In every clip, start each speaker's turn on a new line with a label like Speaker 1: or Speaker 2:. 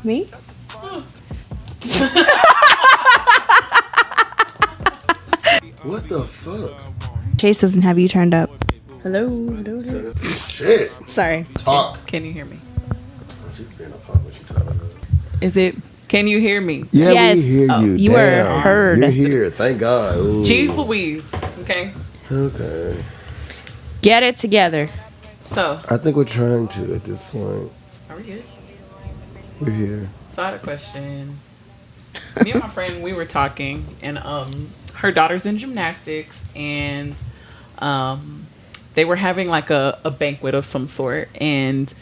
Speaker 1: Me?
Speaker 2: What the fuck?
Speaker 1: Chase doesn't have you turned up. Hello.
Speaker 2: Shit.
Speaker 1: Sorry.
Speaker 2: Talk.
Speaker 3: Can you hear me?
Speaker 2: She's being a punk when she talking about.
Speaker 3: Is it? Can you hear me?
Speaker 2: Yeah,
Speaker 1: Yes.
Speaker 2: we hear you.
Speaker 1: You
Speaker 2: Damn.
Speaker 1: were heard.
Speaker 2: You're here. Thank God. Ooh.
Speaker 3: Jeez Louise. Okay.
Speaker 2: Okay.
Speaker 1: Get it together.
Speaker 3: So,
Speaker 2: I think we're trying to at this point.
Speaker 3: are we good?
Speaker 2: We're here.
Speaker 3: So I had a question. Me and my friend, we were talking, and her daughter's in gymnastics, and they were having like a banquet of some sort. And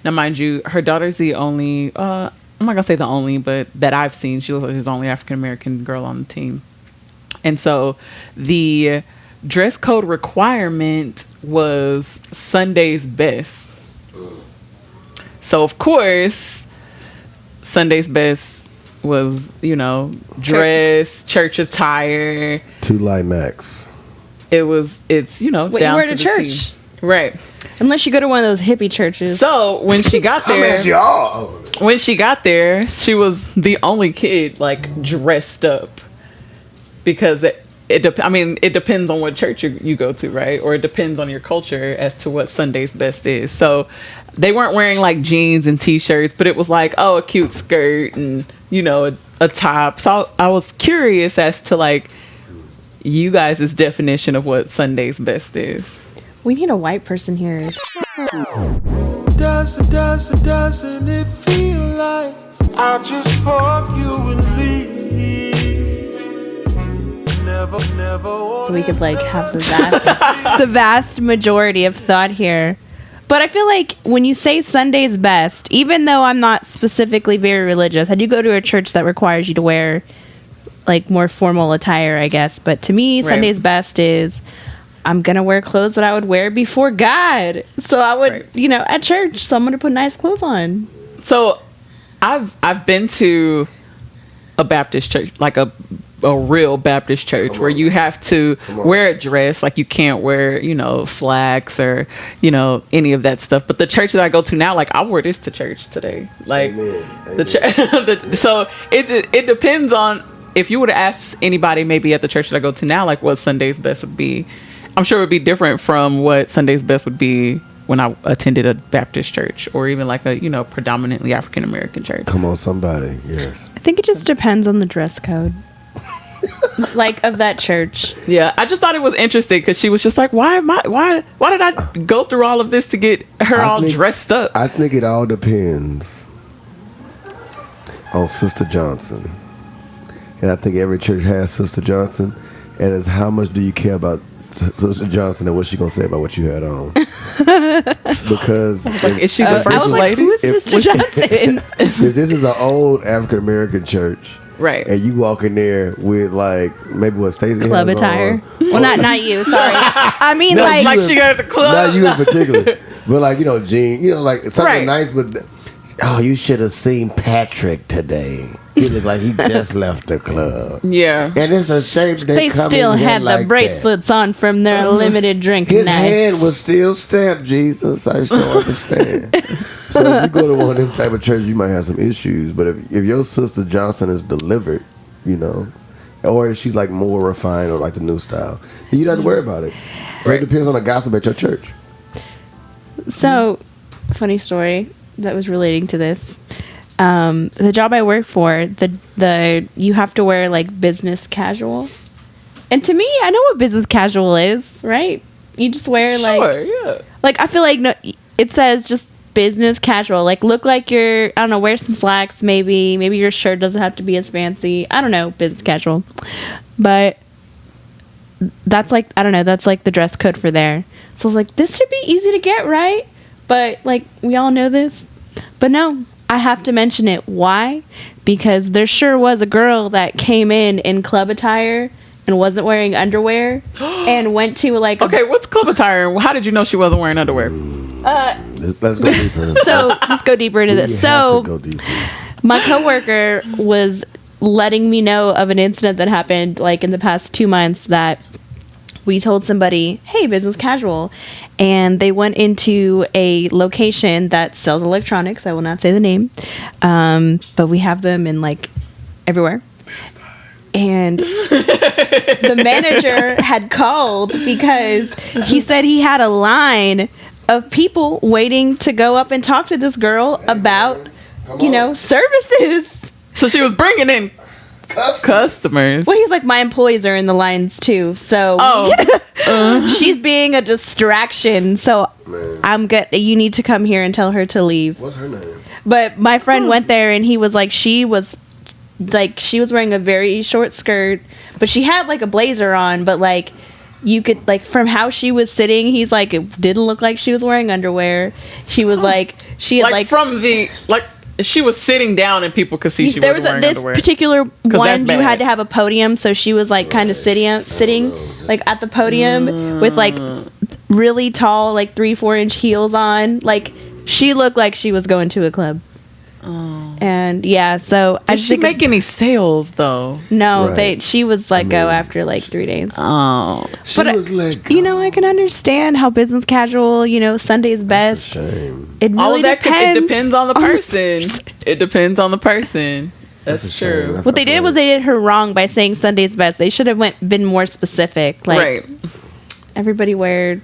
Speaker 3: now, mind you, her daughter's the only, I'm not gonna say the only, but that I've seen, she looks like she's the only African American girl on the team. And so the dress code requirement was Sunday's best. So of course, Sunday's best was, dress, church attire.
Speaker 2: 2 Light Max.
Speaker 3: It's
Speaker 1: Wait,
Speaker 3: down
Speaker 1: you were
Speaker 3: to
Speaker 1: at
Speaker 3: the
Speaker 1: church?
Speaker 3: T. Right.
Speaker 1: Unless you go to one of those hippie churches.
Speaker 3: So when she got
Speaker 2: Come
Speaker 3: there,
Speaker 2: at y'all.
Speaker 3: when she got there, she was the only kid like dressed up because it depends on what church you go to, right? Or it depends on your culture as to what Sunday's best is. So they weren't wearing like jeans and t-shirts, but it was like, a cute skirt and, a top. So I was curious as to like you guys' definition of what Sunday's best is.
Speaker 1: We need a white person here.
Speaker 4: Doesn't it feel like I just fuck you and leave? Never
Speaker 1: So we could like have the vast majority of thought here. But I feel like when you say Sunday's best, even though I'm not specifically very religious, I do go to a church that requires you to wear like more formal attire, I guess. But to me, Sunday's best is I'm going to wear clothes that I would wear before God. So I would, at church, so I'm going to put nice clothes on.
Speaker 3: So I've been to a Baptist church, like a real Baptist church where you have to wear a dress, like you can't wear, slacks or, any of that stuff. But the church that I go to now, like I wore this to church today. Like
Speaker 2: Amen.
Speaker 3: So it depends on if you were to ask anybody maybe at the church that I go to now, like what Sunday's best would be. I'm sure it would be different from what Sunday's best would be when I attended a Baptist church or even like a, predominantly African American church.
Speaker 2: Come on, somebody. Yes.
Speaker 1: I think it just depends on the dress code. Like of that church.
Speaker 3: Yeah, I just thought it was interesting because she was just like, why did I go through all of this to get her dressed up?
Speaker 2: I think it all depends on Sister Johnson. And I think every church has Sister Johnson. And it's how much do you care about Sister Johnson and what's she going to say about what you had on? Because
Speaker 3: is she the first lady?
Speaker 1: Who is Sister Johnson?
Speaker 2: if this is an old African American church,
Speaker 3: right,
Speaker 2: and you walk in there with like maybe what Stacey
Speaker 1: club
Speaker 2: has
Speaker 1: attire.
Speaker 2: on,
Speaker 1: Well, not you. Sorry. I mean,
Speaker 2: No,
Speaker 1: like
Speaker 3: she got at the club.
Speaker 2: not you in particular, but like jean, like something
Speaker 3: Right.
Speaker 2: nice. But you should have seen Patrick today. He looked like he just left the club.
Speaker 3: Yeah,
Speaker 2: And it's a shame
Speaker 1: they
Speaker 2: come
Speaker 1: still
Speaker 2: in here
Speaker 1: had the
Speaker 2: like
Speaker 1: bracelets on from their limited drink
Speaker 2: His
Speaker 1: night.
Speaker 2: hand was still stamped, Jesus. I just don't understand. So if you go to one of them type of churches, you might have some issues. But if your Sister Johnson is delivered, or if she's like more refined or like the new style, then you don't have to worry about it. So
Speaker 3: Right.
Speaker 2: it depends on the gossip at your church.
Speaker 1: So, funny story that was relating to this. The job I work for, the you have to wear like business casual, and to me, I know what business casual is, right? You just wear like I feel like no, it says just business casual, like look like you're, I don't know, wear some slacks, maybe your shirt doesn't have to be as fancy, I don't know, business casual, but that's like, I don't know, that's like the dress code for there. So I was like, this should be easy to get, right? But like we all know this, but no, I have to mention it. Why? Because there sure was a girl that came in club attire and wasn't wearing underwear and went to like
Speaker 3: okay, what's club attire? How did you know she wasn't wearing underwear?
Speaker 2: Let's go deeper.
Speaker 1: So let's go deeper into this. So
Speaker 2: go deeper.
Speaker 1: my coworker was letting me know of an incident that happened like in the past 2 months that we told somebody, hey, business casual. and they went into a location that sells electronics. I will not say the name, but we have them in like everywhere. And the manager had called because he said he had a line of people waiting to go up and talk to this girl about, services.
Speaker 3: So she was bringing in customers.
Speaker 1: Well, he's like, my employees are in the lines too. So she's being a distraction. So I'm good. You need to come here and tell her to leave.
Speaker 2: What's her name?
Speaker 1: But my friend went there and he was like, she was wearing a very short skirt, but she had like a blazer on, but like you could like from how she was sitting, he's like, it didn't look like she was wearing underwear. She was like, she had like from the
Speaker 3: like she was sitting down and people could see she wasn't wearing underwear.
Speaker 1: This particular one, you had to have a podium, so she was like kind of sitting like at the podium with like really tall like 3-4 inch heels on. Like she looked like she was going to a club. And yeah, so
Speaker 3: did she make any sales though?
Speaker 1: No, she was let go after like 3 days.
Speaker 2: She was let go.
Speaker 1: I can understand how business casual, Sunday's best.
Speaker 2: That's a shame.
Speaker 1: It really
Speaker 3: All of that
Speaker 1: depends.
Speaker 3: It depends on the person. It depends on the person. That's true.
Speaker 1: What they did was they did her wrong by saying Sunday's best. They should have been more specific. Like,
Speaker 3: right.
Speaker 1: Everybody wear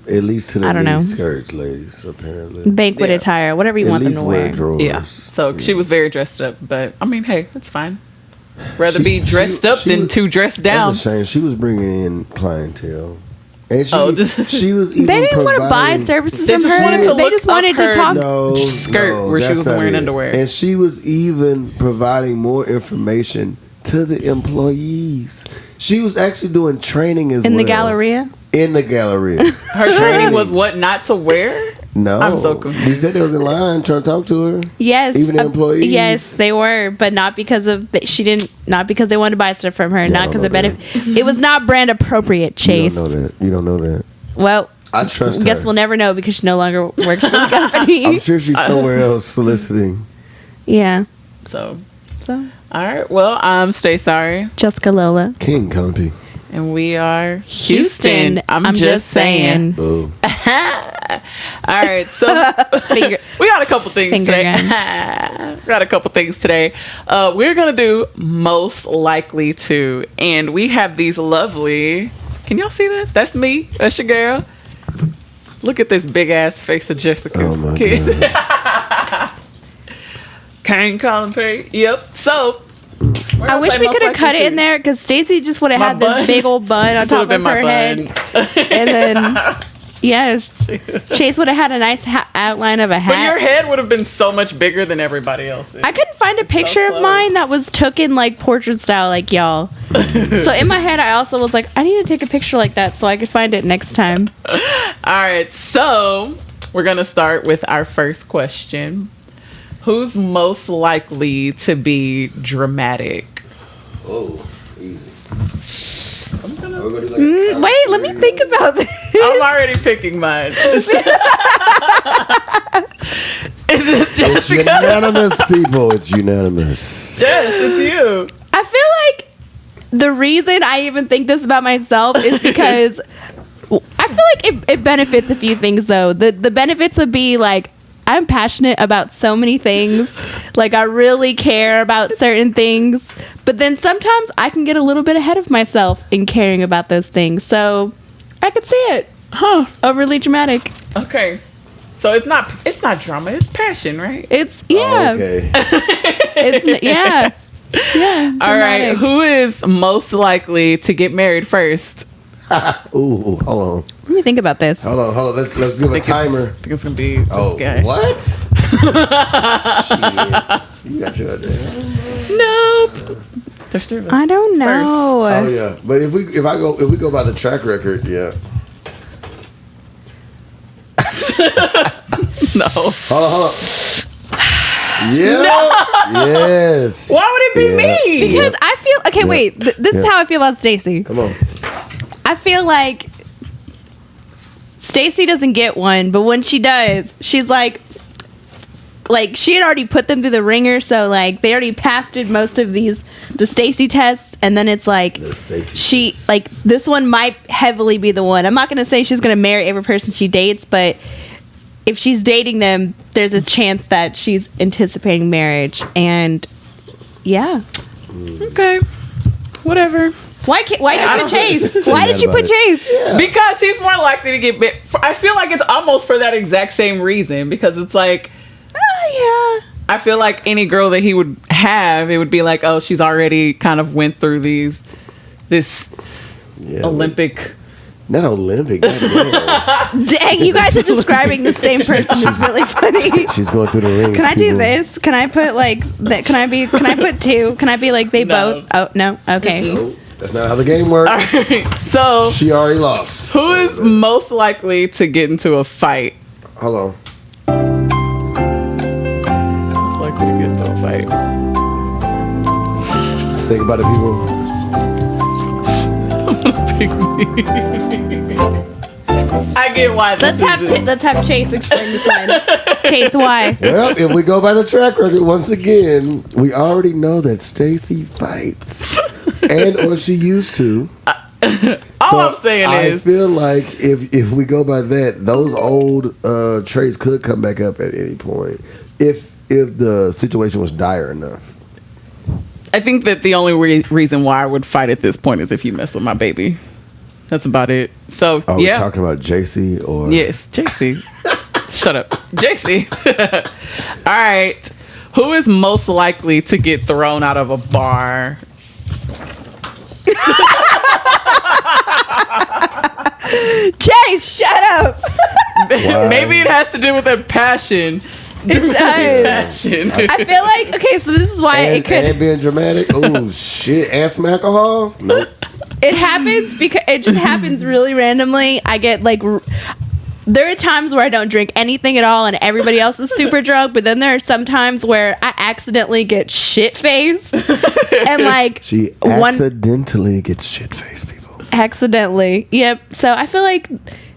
Speaker 2: at least to the
Speaker 1: I don't know.
Speaker 2: skirts, ladies. Apparently,
Speaker 1: banquet attire, whatever you
Speaker 2: at
Speaker 1: want them
Speaker 2: least
Speaker 1: to
Speaker 2: wear
Speaker 1: wear.
Speaker 2: drawers.
Speaker 3: Yeah. So she was very dressed up, but I mean, hey, it's fine. Rather be dressed up than too dressed down.
Speaker 2: That's a shame. She was bringing in clientele, and she was. Even
Speaker 1: they didn't want to buy services from
Speaker 3: just
Speaker 1: her.
Speaker 3: wanted to
Speaker 1: They just wanted to talk.
Speaker 3: Skirt where she was wearing underwear,
Speaker 2: and she was even providing more information to the employees. She was actually doing training as well
Speaker 1: in the Galleria.
Speaker 2: In the Galleria,
Speaker 3: her training was what not to wear.
Speaker 2: No,
Speaker 3: I'm so confused.
Speaker 2: You said they was in line trying to talk to her.
Speaker 1: Yes,
Speaker 2: even the employees.
Speaker 1: Yes, they were, but not because of not because they wanted to buy stuff from her, not because of benefit. It was not brand appropriate. Chase,
Speaker 2: You don't know that.
Speaker 1: Well,
Speaker 2: I trust her.
Speaker 1: Guess we'll never know because she no longer works for the company.
Speaker 2: I'm sure she's somewhere else soliciting.
Speaker 1: Yeah.
Speaker 3: So. All right. Well, I'm Stay Sorry.
Speaker 1: Jessica Lola.
Speaker 2: King County.
Speaker 3: And we are Houston. I'm just saying.
Speaker 2: Boo.
Speaker 3: All right, so we got a couple things today. We're gonna do most likely to, and we have these lovely. Can y'all see that? That's me. That's your girl. Look at this big ass face of Jessica's kids. Kane Colin Perry. Yep. So.
Speaker 1: I wish we could have cut it in there because Stacey just would have had this big old bun on top of her head. And then, yes, Chase would have had a nice outline of a hat.
Speaker 3: But your head would have been so much bigger than everybody else's.
Speaker 1: I couldn't find a picture of mine that was taken like portrait style like y'all. So in my head, I also was like, I need to take a picture like that so I could find it next time.
Speaker 3: All right, so we're going to start with our first question. Who's most likely to be dramatic?
Speaker 2: Oh, easy.
Speaker 1: Wait, let me think about this.
Speaker 3: I'm already picking mine. Is this Jessica?
Speaker 2: It's unanimous, people. It's unanimous.
Speaker 3: Yes, it's you.
Speaker 1: I feel like the reason I even think this about myself is because I feel like it benefits a few things, though. The benefits would be like, I'm passionate about so many things. Like, I really care about certain things. But then sometimes I can get a little bit ahead of myself in caring about those things. So I could see it. Overly dramatic.
Speaker 3: Okay. So it's not drama, it's passion, right?
Speaker 1: It's, yeah.
Speaker 2: Oh, okay.
Speaker 1: It's, yeah. Yeah.
Speaker 3: All right. Who is most likely to get married first?
Speaker 2: Ooh, hold on.
Speaker 1: Let me think about this.
Speaker 2: Hold on. Let's give a timer.
Speaker 3: I think it's gonna be this guy.
Speaker 2: What? Shit. You got your idea.
Speaker 3: Nope. There's three of us.
Speaker 1: I don't know.
Speaker 2: Oh yeah, but if we go by the track record, yeah.
Speaker 3: No.
Speaker 2: Hold on. Yeah. No. Yes.
Speaker 3: Why would it be me?
Speaker 1: Because I feel okay. Wait. This is how I feel about Stacey.
Speaker 2: Come on.
Speaker 1: I feel like Stacey doesn't get one, but when she does, she's like she had already put them through the ringer, so like they already passed most of the Stacey tests, and then it's like she like this one might heavily be the one. I'm not gonna say she's gonna marry every person she dates, but if she's dating them, there's a chance that she's anticipating marriage. And yeah,
Speaker 3: Okay, whatever.
Speaker 1: why did you put Chase? Why did you put Chase?
Speaker 2: Yeah.
Speaker 3: Because he's more likely to get married. I feel like it's almost for that exact same reason. Because it's like,
Speaker 1: Yeah.
Speaker 3: I feel like any girl that he would have, it would be like, oh, she's already kind of went through this Olympic.
Speaker 2: Not Olympic. goddamn.
Speaker 1: Dang, you guys are describing the same person. It's really funny.
Speaker 2: She's going through the rings.
Speaker 1: Can I do
Speaker 2: people.
Speaker 1: this? Can I put like that? Can I put two? Can I be like they
Speaker 3: No.
Speaker 1: both? Oh no. Okay.
Speaker 2: Nope, that's not how the game works.
Speaker 3: All right, so
Speaker 2: She already lost.
Speaker 3: who is most likely to get into a fight?
Speaker 2: Hold on.
Speaker 3: Most likely to get into a fight.
Speaker 2: Think about it, people.
Speaker 3: I get why.
Speaker 1: Let's have Chase explain this one. Chase, why?
Speaker 2: Well, if we go by the track record once again, we already know that Stacy fights, and or she used to.
Speaker 3: All I'm saying
Speaker 2: I
Speaker 3: is,
Speaker 2: feel like if we go by that, those old traits could come back up at any point if the situation was dire enough.
Speaker 3: I think that the only reason why I would fight at this point is if you mess with my baby. That's about it. So
Speaker 2: Are we
Speaker 3: yeah,
Speaker 2: talking about JC or
Speaker 3: yes, JC. Shut up, JC. All right, who is most likely to get thrown out of a bar?
Speaker 1: Chase, shut up.
Speaker 2: Why?
Speaker 3: Maybe it has to do with that passion.
Speaker 1: It does.
Speaker 3: Passion.
Speaker 1: I feel like okay, so this is why it could.
Speaker 2: and being dramatic. Oh shit! And some alcohol. Nope.
Speaker 1: It happens because it just happens really randomly. I get like. There are times where I don't drink anything at all and everybody else is super drunk, but then there are some times where I accidentally get shit faced and like
Speaker 2: She accidentally gets shit faced, people.
Speaker 1: Accidentally. Yep. So I feel like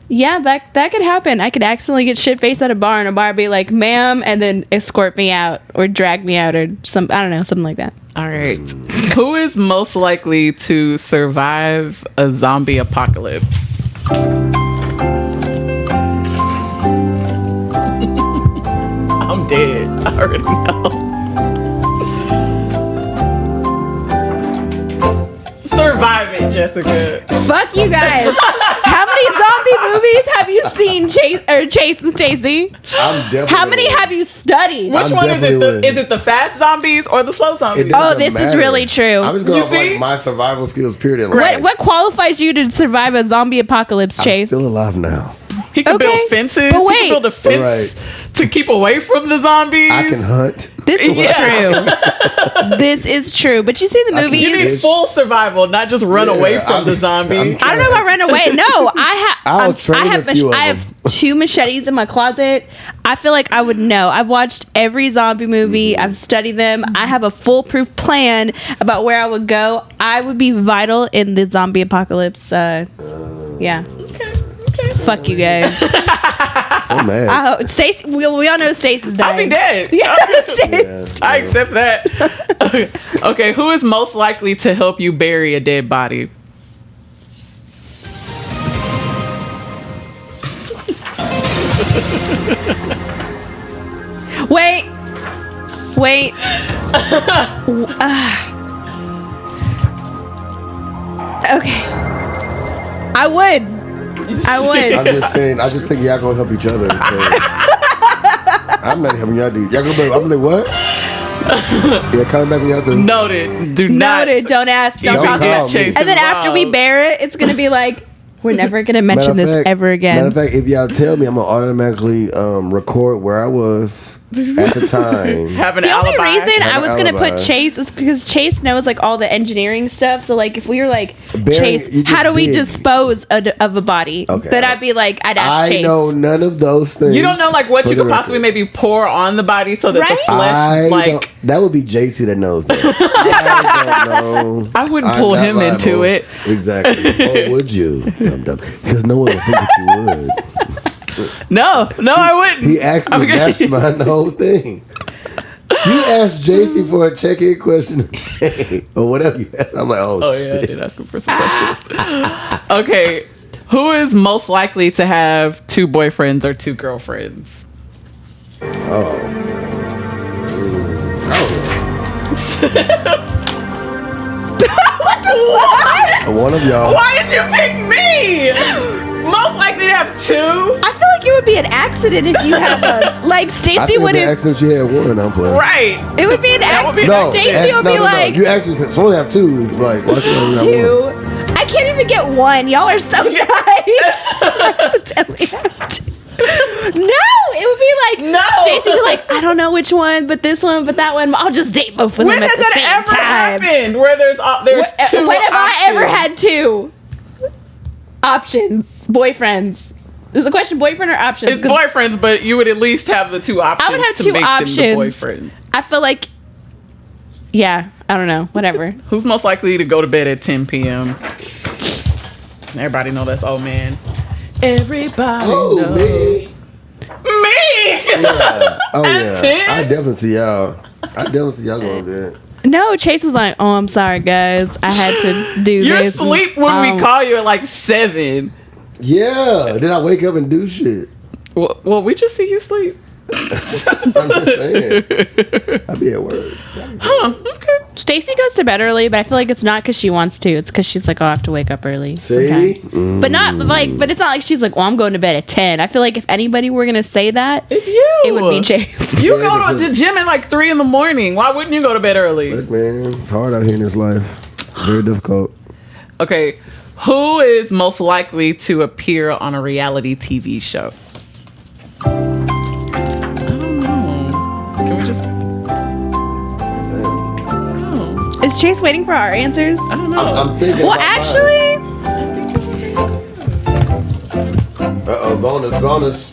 Speaker 1: yeah, that could happen. I could accidentally get shit faced at a bar and a bar be like, ma'am, and then escort me out or drag me out or some I don't know, something like that.
Speaker 3: All right. Who is most likely to survive a zombie apocalypse? I'm dead. I already know. Survive it, Jessica.
Speaker 1: Fuck you guys. How many zombie movies have you seen, Chase and Stacy?
Speaker 2: I'm definitely.
Speaker 1: How many have you studied?
Speaker 3: Which
Speaker 2: I'm
Speaker 3: one is it?
Speaker 2: definitely winning.
Speaker 3: Is it the fast zombies or the slow zombies?
Speaker 1: Oh, this is really true.
Speaker 2: I'm just going
Speaker 3: You
Speaker 2: off
Speaker 3: see?
Speaker 2: like my survival skills. Period. In life.
Speaker 1: What qualifies you to survive a zombie apocalypse,
Speaker 2: I'm
Speaker 1: Chase?
Speaker 2: still alive now.
Speaker 3: He can
Speaker 1: Okay,
Speaker 3: build fences.
Speaker 1: but
Speaker 3: He
Speaker 1: wait.
Speaker 3: can build a fence to keep away from the zombies.
Speaker 2: I can hunt.
Speaker 1: This is
Speaker 3: Yeah.
Speaker 1: true. This is true. But you see the
Speaker 2: I can
Speaker 1: movie.
Speaker 3: You need
Speaker 2: Fish.
Speaker 3: full survival, not just run
Speaker 2: Yeah,
Speaker 3: away from the zombie.
Speaker 1: I don't know about run away. No,
Speaker 2: I'll train a few of
Speaker 1: I have 2 machetes in my closet. I feel like I would know. I've watched every zombie movie. I've studied them. I have a foolproof plan about where I would go. I would be vital in the zombie apocalypse. Yeah.
Speaker 3: Okay.
Speaker 1: Fuck you guys.
Speaker 2: So mad.
Speaker 1: Stacy, we all know Stacy's dying.
Speaker 3: I'll be dead.
Speaker 1: Yeah,
Speaker 2: Yeah.
Speaker 3: I accept that. Okay, who is most likely to help you bury a dead body?
Speaker 1: Wait. Okay. I would.
Speaker 2: I'm just saying. I just think y'all gonna help each other. Because I'm not helping y'all. Y'all gonna be. I'm like, what? Yeah, coming back when y'all do.
Speaker 3: Noted. Do not.
Speaker 1: Noted. Don't ask. Don't
Speaker 3: even
Speaker 1: talk.
Speaker 2: call
Speaker 3: get
Speaker 2: me.
Speaker 3: chased.
Speaker 1: And then after we bear it, it's gonna be like, we're never gonna mention
Speaker 2: Matter of
Speaker 1: this
Speaker 2: fact-
Speaker 1: ever again.
Speaker 2: Matter of fact, if y'all tell me, I'm gonna automatically record where I was at the time.
Speaker 3: have an
Speaker 1: The only
Speaker 3: alibi.
Speaker 1: reason I
Speaker 2: Have
Speaker 1: was
Speaker 2: an
Speaker 1: gonna
Speaker 2: alibi.
Speaker 1: put Chase is because Chase knows like all the engineering stuff. So like if we were like
Speaker 2: Burying-
Speaker 1: Chase,
Speaker 2: you just
Speaker 1: how do we
Speaker 2: dig.
Speaker 1: dispose of a body?
Speaker 2: Okay.
Speaker 1: Then I'd be like, I'd ask
Speaker 2: I
Speaker 1: Chase.
Speaker 2: know none of those things.
Speaker 3: You don't know like what
Speaker 2: for
Speaker 3: you
Speaker 2: the
Speaker 3: could possibly
Speaker 2: record.
Speaker 3: maybe pour on the body so that
Speaker 1: Right?
Speaker 3: the flesh like
Speaker 2: that would be JC that knows that. I don't know.
Speaker 3: I wouldn't
Speaker 2: I'm
Speaker 3: pull
Speaker 2: not
Speaker 3: him into
Speaker 2: liable.
Speaker 3: it.
Speaker 2: Exactly. Or would you? Dum-dum. Because no one would think that you would.
Speaker 3: No, I wouldn't.
Speaker 2: He actually
Speaker 3: Okay.
Speaker 2: masterminded the whole thing. You asked JC for a check-in question or whatever you asked. I'm like,
Speaker 3: Oh yeah, I did ask him for some questions. Okay, who is most likely to have 2 boyfriends or 2 girlfriends?
Speaker 2: One of y'all.
Speaker 3: Why did you pick me? Most likely to have 2.
Speaker 1: I feel like it would be an accident if you had one. Like
Speaker 2: I
Speaker 1: Stacy
Speaker 2: think the
Speaker 1: wouldn't.
Speaker 2: accident you had one. I'm playing.
Speaker 3: Right.
Speaker 1: It would be an
Speaker 3: That would be
Speaker 1: accident.
Speaker 3: an
Speaker 1: Stacy would be like
Speaker 2: You actually supposed to have 2. Like, why should I have
Speaker 1: 2. I can't even get 1. Y'all are so nice. Accidentally have 2. No, it would be like
Speaker 3: No.
Speaker 1: Stacy would be like, I don't know which one, but this one, but that one. I'll just date both of
Speaker 3: When
Speaker 1: them at
Speaker 3: has
Speaker 1: the same
Speaker 3: that ever
Speaker 1: time.
Speaker 3: happened? Where there's 2
Speaker 1: When have I ever
Speaker 3: options?
Speaker 1: had 2 options? Boyfriends. Is the question boyfriend or options?
Speaker 3: It's
Speaker 1: 'Cause
Speaker 3: boyfriends, but you would at least have the 2 options.
Speaker 1: I would have
Speaker 3: to
Speaker 1: 2
Speaker 3: make them the
Speaker 1: options.
Speaker 3: boyfriend.
Speaker 1: I feel like, yeah, I don't know, whatever.
Speaker 3: Who's most likely to go to bed at 10 p.m.? Everybody know that's old man. Everybody
Speaker 2: Oh,
Speaker 3: knows.
Speaker 2: me?
Speaker 3: Me!
Speaker 2: Yeah. Oh,
Speaker 3: At
Speaker 2: yeah.
Speaker 3: 10?
Speaker 2: I definitely see y'all. going to bed.
Speaker 1: No, Chase was like, "Oh, I'm sorry, guys. I had to do
Speaker 3: You're
Speaker 1: this."
Speaker 3: asleep when we call you at like 7.
Speaker 2: Yeah. Then I wake up and do shit.
Speaker 3: Well, we just see you sleep.
Speaker 2: I'm just saying. I be at work.
Speaker 3: Huh, okay.
Speaker 1: Stacy goes to bed early, but I feel like it's not because she wants to. It's because she's like, "Oh, I have to wake up early."
Speaker 2: See?
Speaker 1: sometimes. But not like, but it's not like she's like, "Well, I'm going to bed at 10." I feel like if anybody were gonna say that,
Speaker 3: It's you.
Speaker 1: it would be Chase.
Speaker 3: You go to the gym at like 3 in the morning. Why wouldn't you go to bed early?
Speaker 2: Look, man, it's hard out here in this life. Very difficult.
Speaker 3: Okay, who is most likely to appear on a reality TV show? I don't know. Can we just?
Speaker 1: Is Chase waiting for our answers?
Speaker 3: I don't know.
Speaker 2: I'm thinking.
Speaker 1: Well,
Speaker 2: about
Speaker 1: actually,
Speaker 2: mine. Uh-oh, bonus.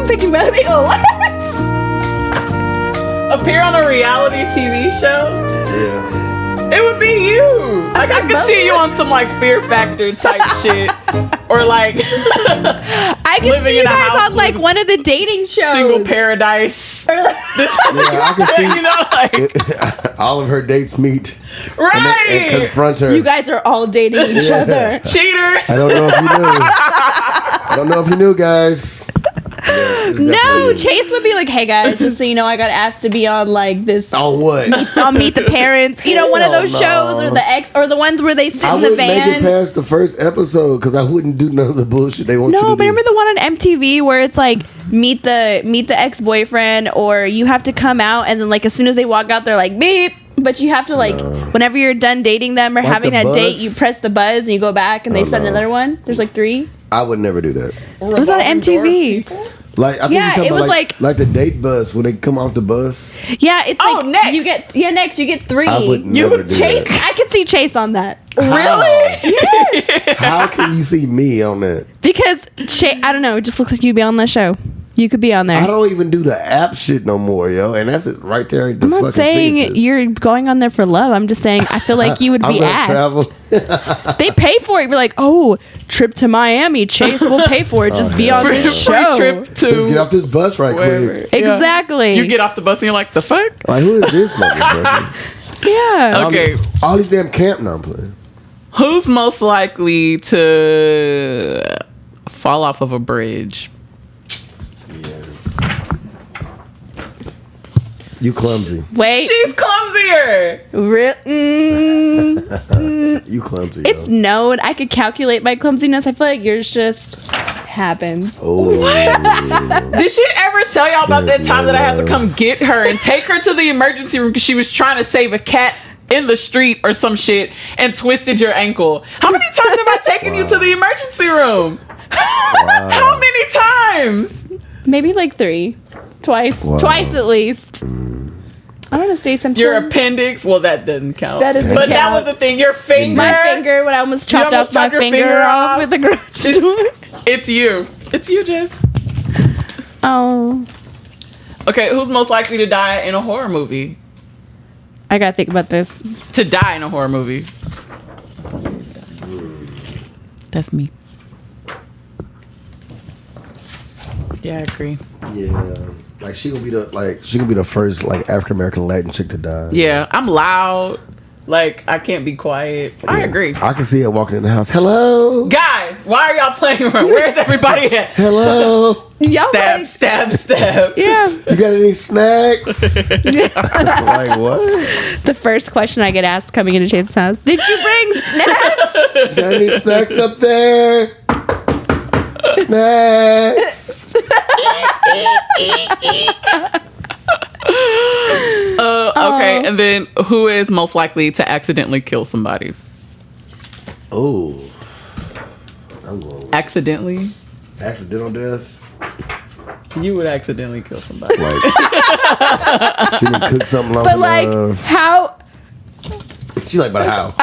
Speaker 1: thinking about it. Oh,
Speaker 3: Appear on a reality TV show?
Speaker 2: Yeah.
Speaker 3: It would be you. Like I could see you on some like Fear Factor type shit, or like
Speaker 1: I can
Speaker 3: Living
Speaker 1: see you
Speaker 3: in a
Speaker 1: guys
Speaker 3: house
Speaker 1: on like
Speaker 3: with
Speaker 1: one of the dating shows.
Speaker 3: Single Paradise.
Speaker 1: Or, like-
Speaker 2: Yeah, I can see
Speaker 3: You know, like
Speaker 2: all of her dates meet and
Speaker 3: right.
Speaker 2: confront her.
Speaker 1: you guys are all dating each
Speaker 2: Yeah.
Speaker 1: other.
Speaker 3: Cheaters.
Speaker 2: I don't know if you knew. I don't know if you knew, guys. Yeah, it's
Speaker 1: No,
Speaker 2: definitely-
Speaker 1: Chase would be like, "Hey guys, just so you know, I got asked to be on like this.
Speaker 2: On what?
Speaker 1: I'll meet the parents. You know, one of
Speaker 2: Hell
Speaker 1: those
Speaker 2: no.
Speaker 1: shows or the ex or the ones where they sit
Speaker 2: I
Speaker 1: in the
Speaker 2: wouldn't make it
Speaker 1: van."
Speaker 2: past the first episode because I wouldn't do none of the bullshit they want you to
Speaker 1: No,
Speaker 2: do.
Speaker 1: but remember the one on MTV where it's like meet the ex boyfriend, or you have to come out and then like as soon as they walk out, they're like beep. But you have to like whenever you're done dating them or
Speaker 2: Like
Speaker 1: having
Speaker 2: the
Speaker 1: that date,
Speaker 2: buzz?
Speaker 1: you press the buzz and you go back and they
Speaker 2: Oh,
Speaker 1: send
Speaker 2: no.
Speaker 1: another one. There's like 3.
Speaker 2: I would never do that.
Speaker 1: It was on MTV.
Speaker 2: Like I think
Speaker 1: Yeah,
Speaker 2: you're talking
Speaker 1: it was
Speaker 2: about like the date bus when they come off the bus.
Speaker 1: Yeah, it's
Speaker 3: Oh,
Speaker 1: like
Speaker 3: next.
Speaker 1: you get next you get 3.
Speaker 2: I would
Speaker 3: You
Speaker 2: never do
Speaker 1: Chase,
Speaker 2: that.
Speaker 1: I could see Chase on that.
Speaker 3: Really?
Speaker 2: How can you see me on that?
Speaker 1: Because I don't know, it just looks like you'd be on the show. You could be on there.
Speaker 2: I don't even do the app shit no more, yo. And that's it right there. At the
Speaker 1: I'm not
Speaker 2: fucking
Speaker 1: saying
Speaker 2: fingertips.
Speaker 1: you're going on there for love. I'm just saying I feel like you would
Speaker 2: I'm
Speaker 1: be
Speaker 2: gonna
Speaker 1: asked.
Speaker 2: travel.
Speaker 1: They pay for it. You're like, "Oh, trip to Miami, Chase will pay for it. Just be on
Speaker 3: Free,
Speaker 1: this
Speaker 3: free
Speaker 1: show."
Speaker 3: trip to
Speaker 2: Just get off this bus right
Speaker 3: wherever.
Speaker 2: quick.
Speaker 3: Yeah.
Speaker 1: Exactly.
Speaker 3: You get off the bus and you're like, the fuck?
Speaker 2: Like who is this motherfucker?
Speaker 1: Yeah.
Speaker 3: Okay.
Speaker 2: All these damn camp now I'm playing.
Speaker 3: Who's most likely to fall off of a bridge?
Speaker 2: You clumsy.
Speaker 1: Wait.
Speaker 3: She's clumsier.
Speaker 2: You clumsy.
Speaker 1: It's
Speaker 2: yo.
Speaker 1: known. I could calculate my clumsiness. I feel like yours just happens.
Speaker 2: Oh.
Speaker 3: Did she ever tell y'all about that
Speaker 2: There's
Speaker 3: time
Speaker 2: no
Speaker 3: that I had to
Speaker 2: love.
Speaker 3: come get her and take her to the emergency room because she was trying to save a cat in the street or some shit and twisted your ankle? How many times have I taken you to the emergency room? How many times?
Speaker 1: Maybe like 3. Twice.
Speaker 2: Wow.
Speaker 1: Twice at least. I don't know, Stacey. I'm
Speaker 3: Your
Speaker 1: still-
Speaker 3: appendix? Well, that doesn't count.
Speaker 1: That doesn't
Speaker 3: But that
Speaker 1: count.
Speaker 3: was the thing. Your finger.
Speaker 1: my finger when I almost chopped
Speaker 3: almost
Speaker 1: off my
Speaker 3: chopped your
Speaker 1: finger
Speaker 3: finger
Speaker 1: off
Speaker 3: off.
Speaker 1: with the garage door.
Speaker 3: It's you. It's you, Jess.
Speaker 1: Oh.
Speaker 3: Okay, who's most likely to die in a horror movie?
Speaker 1: I gotta think about this.
Speaker 3: To die in a horror movie. That's me. Yeah, I agree.
Speaker 2: Yeah, like she gonna be the first like African American Latin chick to die.
Speaker 3: Yeah, I'm loud. Like, I can't be quiet. I
Speaker 2: Yeah.
Speaker 3: agree.
Speaker 2: I can see her walking in the house. Hello,
Speaker 3: Guys, why are y'all playing around? Where's everybody at?
Speaker 2: hello.
Speaker 1: Y'all
Speaker 3: Stab,
Speaker 1: like-
Speaker 3: stab, stab.
Speaker 1: Yeah.
Speaker 2: You got any snacks? Like what?
Speaker 1: The first question I get asked coming into Chase's house: Did you bring snacks?
Speaker 2: You got any snacks up there? Snacks.
Speaker 3: Okay, and then who is most likely to accidentally kill somebody?
Speaker 2: Oh, I'm going with
Speaker 3: Accidentally?
Speaker 2: accidental death.
Speaker 3: You would accidentally kill somebody.
Speaker 2: Like she didn't cook something long
Speaker 1: But like,
Speaker 2: enough.
Speaker 1: how?
Speaker 2: She's like, but how?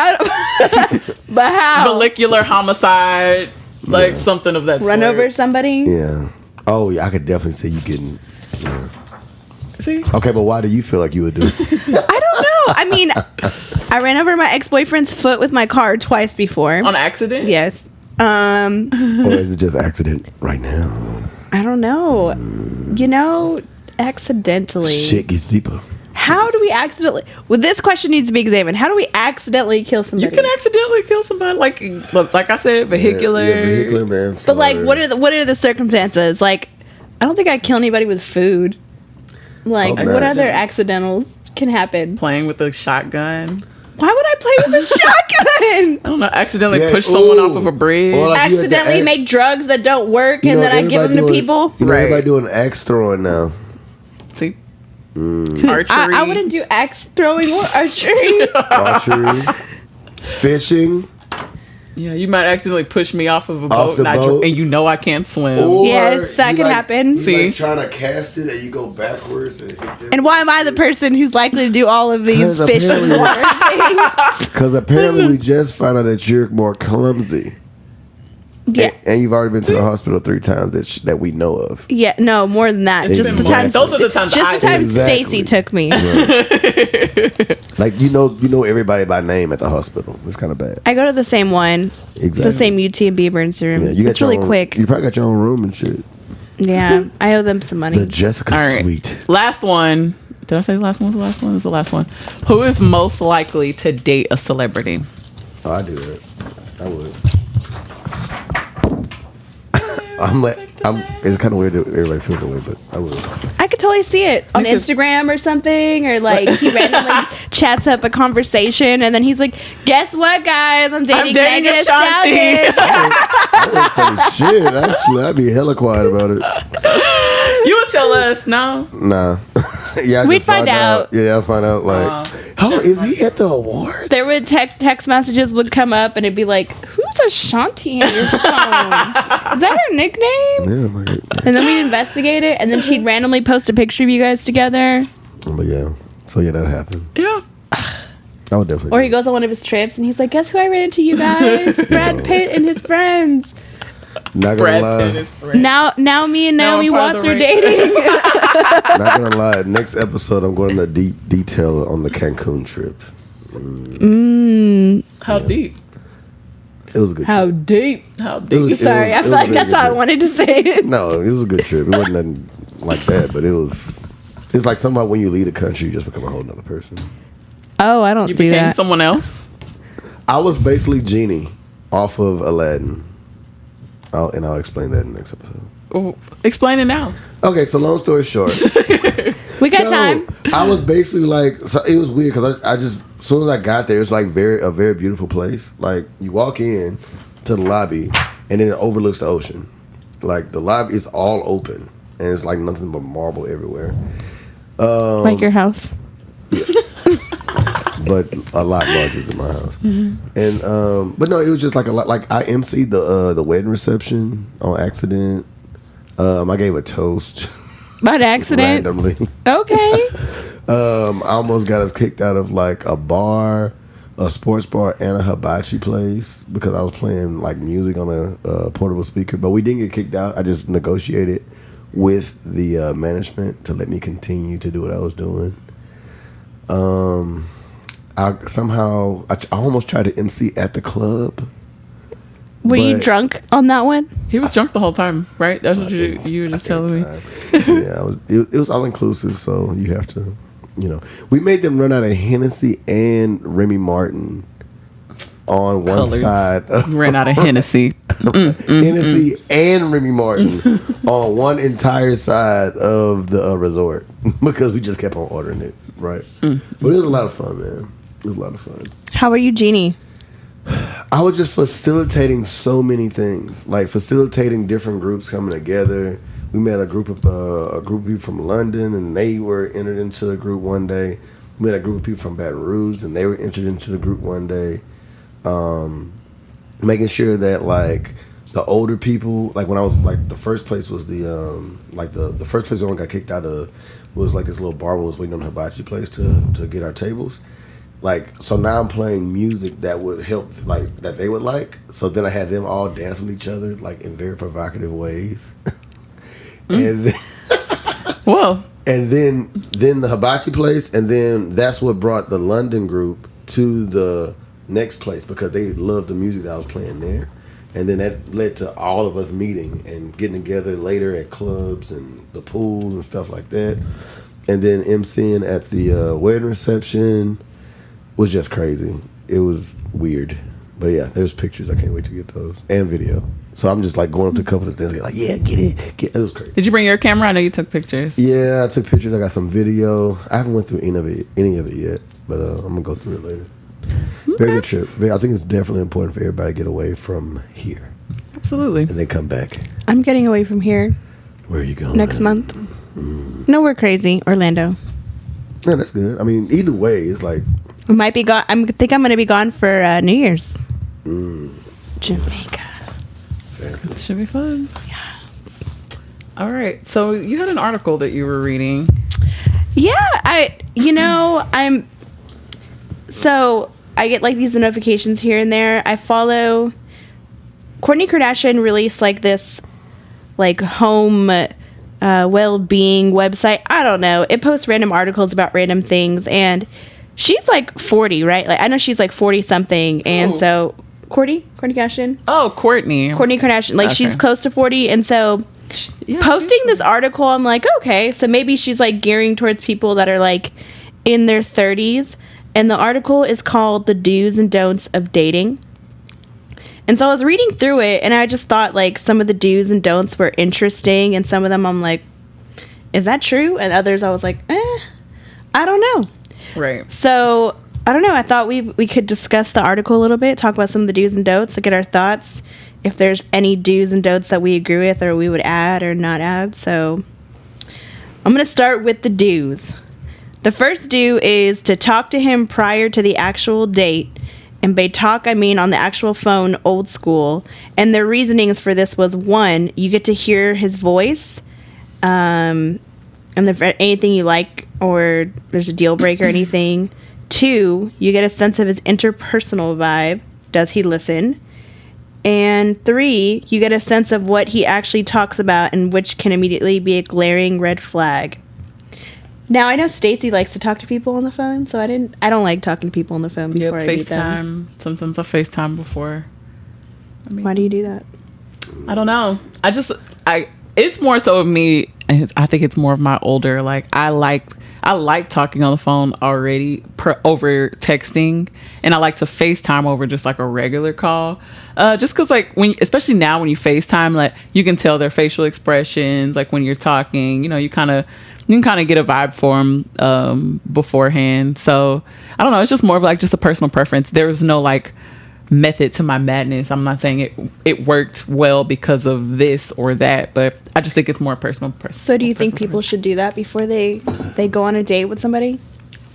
Speaker 1: But how?
Speaker 3: Molecular homicide, like something of that
Speaker 1: Run
Speaker 3: sort.
Speaker 1: over somebody?
Speaker 2: Yeah. Oh yeah, I could definitely see you getting. Yeah.
Speaker 3: See?
Speaker 2: Okay, but why do you feel like you would do it?
Speaker 1: I don't know. I mean, I ran over my ex-boyfriend's foot with my car twice before.
Speaker 3: On accident?
Speaker 1: Yes.
Speaker 2: Or is it just accident right now?
Speaker 1: I don't know. You know, accidentally.
Speaker 2: Shit gets deeper.
Speaker 1: How do we accidentally? Well, this question needs to be examined. How do we accidentally kill somebody?
Speaker 3: You can accidentally kill somebody, like I said, vehicular.
Speaker 2: Yeah, vehicular man.
Speaker 1: But like, what are the circumstances? Like, I don't think I'd kill anybody with food. Like,
Speaker 2: Hope
Speaker 1: what
Speaker 2: not.
Speaker 1: other accidentals can happen?
Speaker 3: Playing with a shotgun.
Speaker 1: Why would I play with a shotgun?
Speaker 3: I don't know. Accidentally
Speaker 2: Yeah,
Speaker 3: push someone
Speaker 2: ooh.
Speaker 3: off of a bridge.
Speaker 2: Or like you had to
Speaker 1: Accidentally
Speaker 2: axe-
Speaker 1: make drugs that don't work,
Speaker 2: you
Speaker 1: and
Speaker 2: know,
Speaker 1: then I give them to
Speaker 2: everybody doing-
Speaker 1: people.
Speaker 2: You know,
Speaker 3: Right.
Speaker 2: everybody doing axe throwing now.
Speaker 3: See? Archery.
Speaker 1: I wouldn't do axe throwing or archery.
Speaker 2: Archery, fishing.
Speaker 3: Yeah, you might accidentally push me off of a
Speaker 2: Off
Speaker 3: boat,
Speaker 2: the boat.
Speaker 3: and you know I can't swim.
Speaker 2: Or
Speaker 1: Yes, that
Speaker 2: you
Speaker 1: can happen.
Speaker 2: You
Speaker 3: See?
Speaker 2: like trying to cast it and you go backwards and hit them.
Speaker 1: And why am I the person who's likely to do all of these
Speaker 2: Because
Speaker 1: fish and
Speaker 2: apparently-
Speaker 1: water things?
Speaker 2: Because apparently we just found out that you're more clumsy.
Speaker 1: Yeah.
Speaker 2: And you've already been to the hospital 3 times that we know of.
Speaker 1: Yeah, no, more than that.
Speaker 3: It's
Speaker 1: Just
Speaker 3: been
Speaker 1: the
Speaker 3: more-
Speaker 1: time.
Speaker 3: Those are the times
Speaker 1: Just
Speaker 3: I
Speaker 1: the time
Speaker 2: Exactly.
Speaker 1: Stacy took me.
Speaker 2: Like you know everybody by name at the hospital. It's kind of bad.
Speaker 1: I go to the same one,
Speaker 2: Exactly.
Speaker 1: the same UT and Beeburn's room.
Speaker 2: Yeah, you got
Speaker 1: It's
Speaker 2: your
Speaker 1: really
Speaker 2: own-
Speaker 1: quick.
Speaker 2: You probably got your own room and shit.
Speaker 1: Yeah, I owe them some money.
Speaker 2: The Jessica
Speaker 3: All right.
Speaker 2: Suite.
Speaker 3: Last one. Did I say the last one was the last one? It's the last one. Who is most likely to date a celebrity?
Speaker 2: Oh, I do that. I would. It's kind of weird that everybody feels that way, but I would.
Speaker 1: I could totally see it on
Speaker 3: Me too.
Speaker 1: Instagram or something, or like he randomly chats up a conversation, and then he's like, "Guess what, guys? I'm dating
Speaker 3: dating
Speaker 1: Megan Thee
Speaker 3: Ashanti."
Speaker 1: Stallion."
Speaker 2: I would say shit. Actually, I'd be hella quiet about it.
Speaker 3: You would tell us, no?
Speaker 2: Nah. Yeah, I
Speaker 1: We'd
Speaker 2: just find
Speaker 1: find out.
Speaker 2: Yeah, I'll find out. Like, how is he at the awards?
Speaker 1: There would text messages would come up, and it'd be like, "Who's Ashanti on your phone? Is that her nickname?"
Speaker 2: Yeah, like,
Speaker 1: And then we'd investigate it, and then she'd randomly post a picture of you guys together.
Speaker 2: but yeah. So yeah, that happened.
Speaker 3: Yeah.
Speaker 2: I would definitely.
Speaker 1: Or
Speaker 2: do
Speaker 1: he
Speaker 2: it.
Speaker 1: goes on one of his trips, and he's like, "Guess who I ran into, you guys? Brad Pitt and his friends."
Speaker 2: Not gonna
Speaker 3: Brad
Speaker 2: lie.
Speaker 3: Pitt is friend.
Speaker 1: Now me and
Speaker 3: Now I'm
Speaker 1: Naomi
Speaker 3: part of
Speaker 1: Watts
Speaker 3: the
Speaker 1: are
Speaker 3: ring.
Speaker 1: dating.
Speaker 2: Not gonna lie. Next episode, I'm going into deep detail on the Cancun trip.
Speaker 3: How deep?
Speaker 2: It was a good.
Speaker 1: How
Speaker 2: trip.
Speaker 1: deep?
Speaker 3: How
Speaker 2: It was-
Speaker 3: deep?
Speaker 2: it
Speaker 1: Sorry,
Speaker 2: was-
Speaker 1: I
Speaker 2: it
Speaker 1: feel
Speaker 2: was
Speaker 1: like
Speaker 2: a
Speaker 1: that's
Speaker 2: very
Speaker 1: how I
Speaker 2: good
Speaker 1: wanted to say it.
Speaker 2: No, it was a good trip. It wasn't nothing like that, but it was. It's like somehow when you leave the country, you just become a whole nother person.
Speaker 1: Oh, I don't
Speaker 3: You
Speaker 1: do
Speaker 3: became
Speaker 1: that.
Speaker 3: someone else?
Speaker 2: I was basically Genie off of Aladdin. I'll explain that in the next episode.
Speaker 3: Ooh, explain it now.
Speaker 2: Okay, so long story short,
Speaker 1: We got
Speaker 2: no,
Speaker 1: time.
Speaker 2: I was basically like, so it was weird because I just as soon as I got there, it's like a very beautiful place. Like you walk in to the lobby, and then it overlooks the ocean. Like the lobby is all open, and it's like nothing but marble everywhere.
Speaker 1: Like your house.
Speaker 2: But a lot larger than my house. And but no, it was just like a lot. Like I emceed the wedding reception on accident. I gave a toast
Speaker 1: By accident.
Speaker 2: randomly.
Speaker 1: Okay.
Speaker 2: I almost got us kicked out of like a bar, a sports bar, and a hibachi place because I was playing like music on a portable speaker. But we didn't get kicked out. I just negotiated with the management to let me continue to do what I was doing. I almost tried to MC at the club.
Speaker 1: Were you
Speaker 2: But-
Speaker 1: drunk on that one?
Speaker 3: He was drunk the whole time, right? That's what you were just telling me.
Speaker 2: Yeah, it was all inclusive, so you have to, we made them run out of Hennessy and Remy Martin on one
Speaker 3: Colored.
Speaker 2: side.
Speaker 3: Ran out of Hennessy.
Speaker 2: Hennessy and Remy Martin on one entire side of the resort because we just kept on ordering it, right? But it was a lot of fun, man. It was a lot of fun.
Speaker 1: How are you, Jeannie?
Speaker 2: I was just facilitating so many things, like facilitating different groups coming together. We met a group of people from London, and they were entered into the group one day. We met a group of people from Baton Rouge, and they were entered into the group one day. Making sure that like the older people, like when I was like the first place was the first place I got kicked out of was like this little bar where was waiting on the hibachi place to get our tables. Like, so now I'm playing music that would help, like, that they would like. So then I had them all dance with each other, like, in very provocative ways. And then,
Speaker 3: Whoa.
Speaker 2: And then the hibachi place, and then that's what brought the London group to the next place because they loved the music that I was playing there. And then that led to all of us meeting and getting together later at clubs and the pools and stuff like that. And then MCing at the wedding reception was just crazy. It was weird. But yeah, there's pictures. I can't wait to get those. And video. So I'm just like going up to couples and like, yeah, get it. It was crazy.
Speaker 3: Did you bring your camera? I know you took pictures.
Speaker 2: Yeah, I took pictures. I got some video. I haven't went through any of it yet. But I'm going to go through it later. Okay. Very good trip. I think it's definitely important for everybody to get away from here.
Speaker 3: Absolutely.
Speaker 2: And then come back.
Speaker 1: I'm getting away from here.
Speaker 2: Where are you going?
Speaker 1: Next month. Nowhere crazy. Orlando.
Speaker 2: Yeah, that's good. I mean, either way, it's like...
Speaker 1: We might be gone. I think I'm going to be gone for New Year's. Jamaica.
Speaker 2: Fancy.
Speaker 3: It should be fun.
Speaker 1: Yes.
Speaker 3: All right. So you had an article that you were reading.
Speaker 1: Yeah, So I get like these notifications here and there. I follow Kourtney Kardashian released like this like home well-being website. I don't know. It posts random articles about random things, and she's like 40, right? Like I know she's like 40 something, and so Kourtney Kardashian.
Speaker 3: Oh, Kourtney
Speaker 1: Kardashian. Like she's close to 40, and so posting this article, I'm like, okay, so maybe she's like gearing towards people that are like in their 30s. And the article is called "The Do's and Don'ts of Dating." And so I was reading through it, and I just thought like some of the do's and don'ts were interesting, and some of them I'm like, is that true? And others I was like, I don't know.
Speaker 3: Right.
Speaker 1: So I don't know. I thought we could discuss the article a little bit, talk about some of the do's and don'ts, to get our thoughts, if there's any do's and don'ts that we agree with or we would add or not add. So I'm going to start with the do's. The first do is to talk to him prior to the actual date. And by talk, I mean on the actual phone, old school. And their reasonings for this was, 1, you get to hear his voice. And if anything you like or there's a deal breaker or anything. 2, you get a sense of his interpersonal vibe. Does he listen? And 3, you get a sense of what he actually talks about, and which can immediately be a glaring red flag. Now, I know Stacey likes to talk to people on the phone, so I don't like talking to people on the phone before I meet them.
Speaker 3: FaceTime. Sometimes I FaceTime before.
Speaker 1: Why do you do that?
Speaker 3: I don't know. It's more so of me. I think it's more of my older, like, I like talking on the phone already over texting, and I like to FaceTime over just like a regular call. Just because, like, especially now when you FaceTime, like, you can tell their facial expressions, like when you're talking, you can kind of get a vibe for them beforehand. So I don't know. It's just more of like just a personal preference. There was no like method to my madness. I'm not saying it worked well because of this or that, but I just think it's more personal.
Speaker 1: So do you think people should do that before they go on a date with somebody?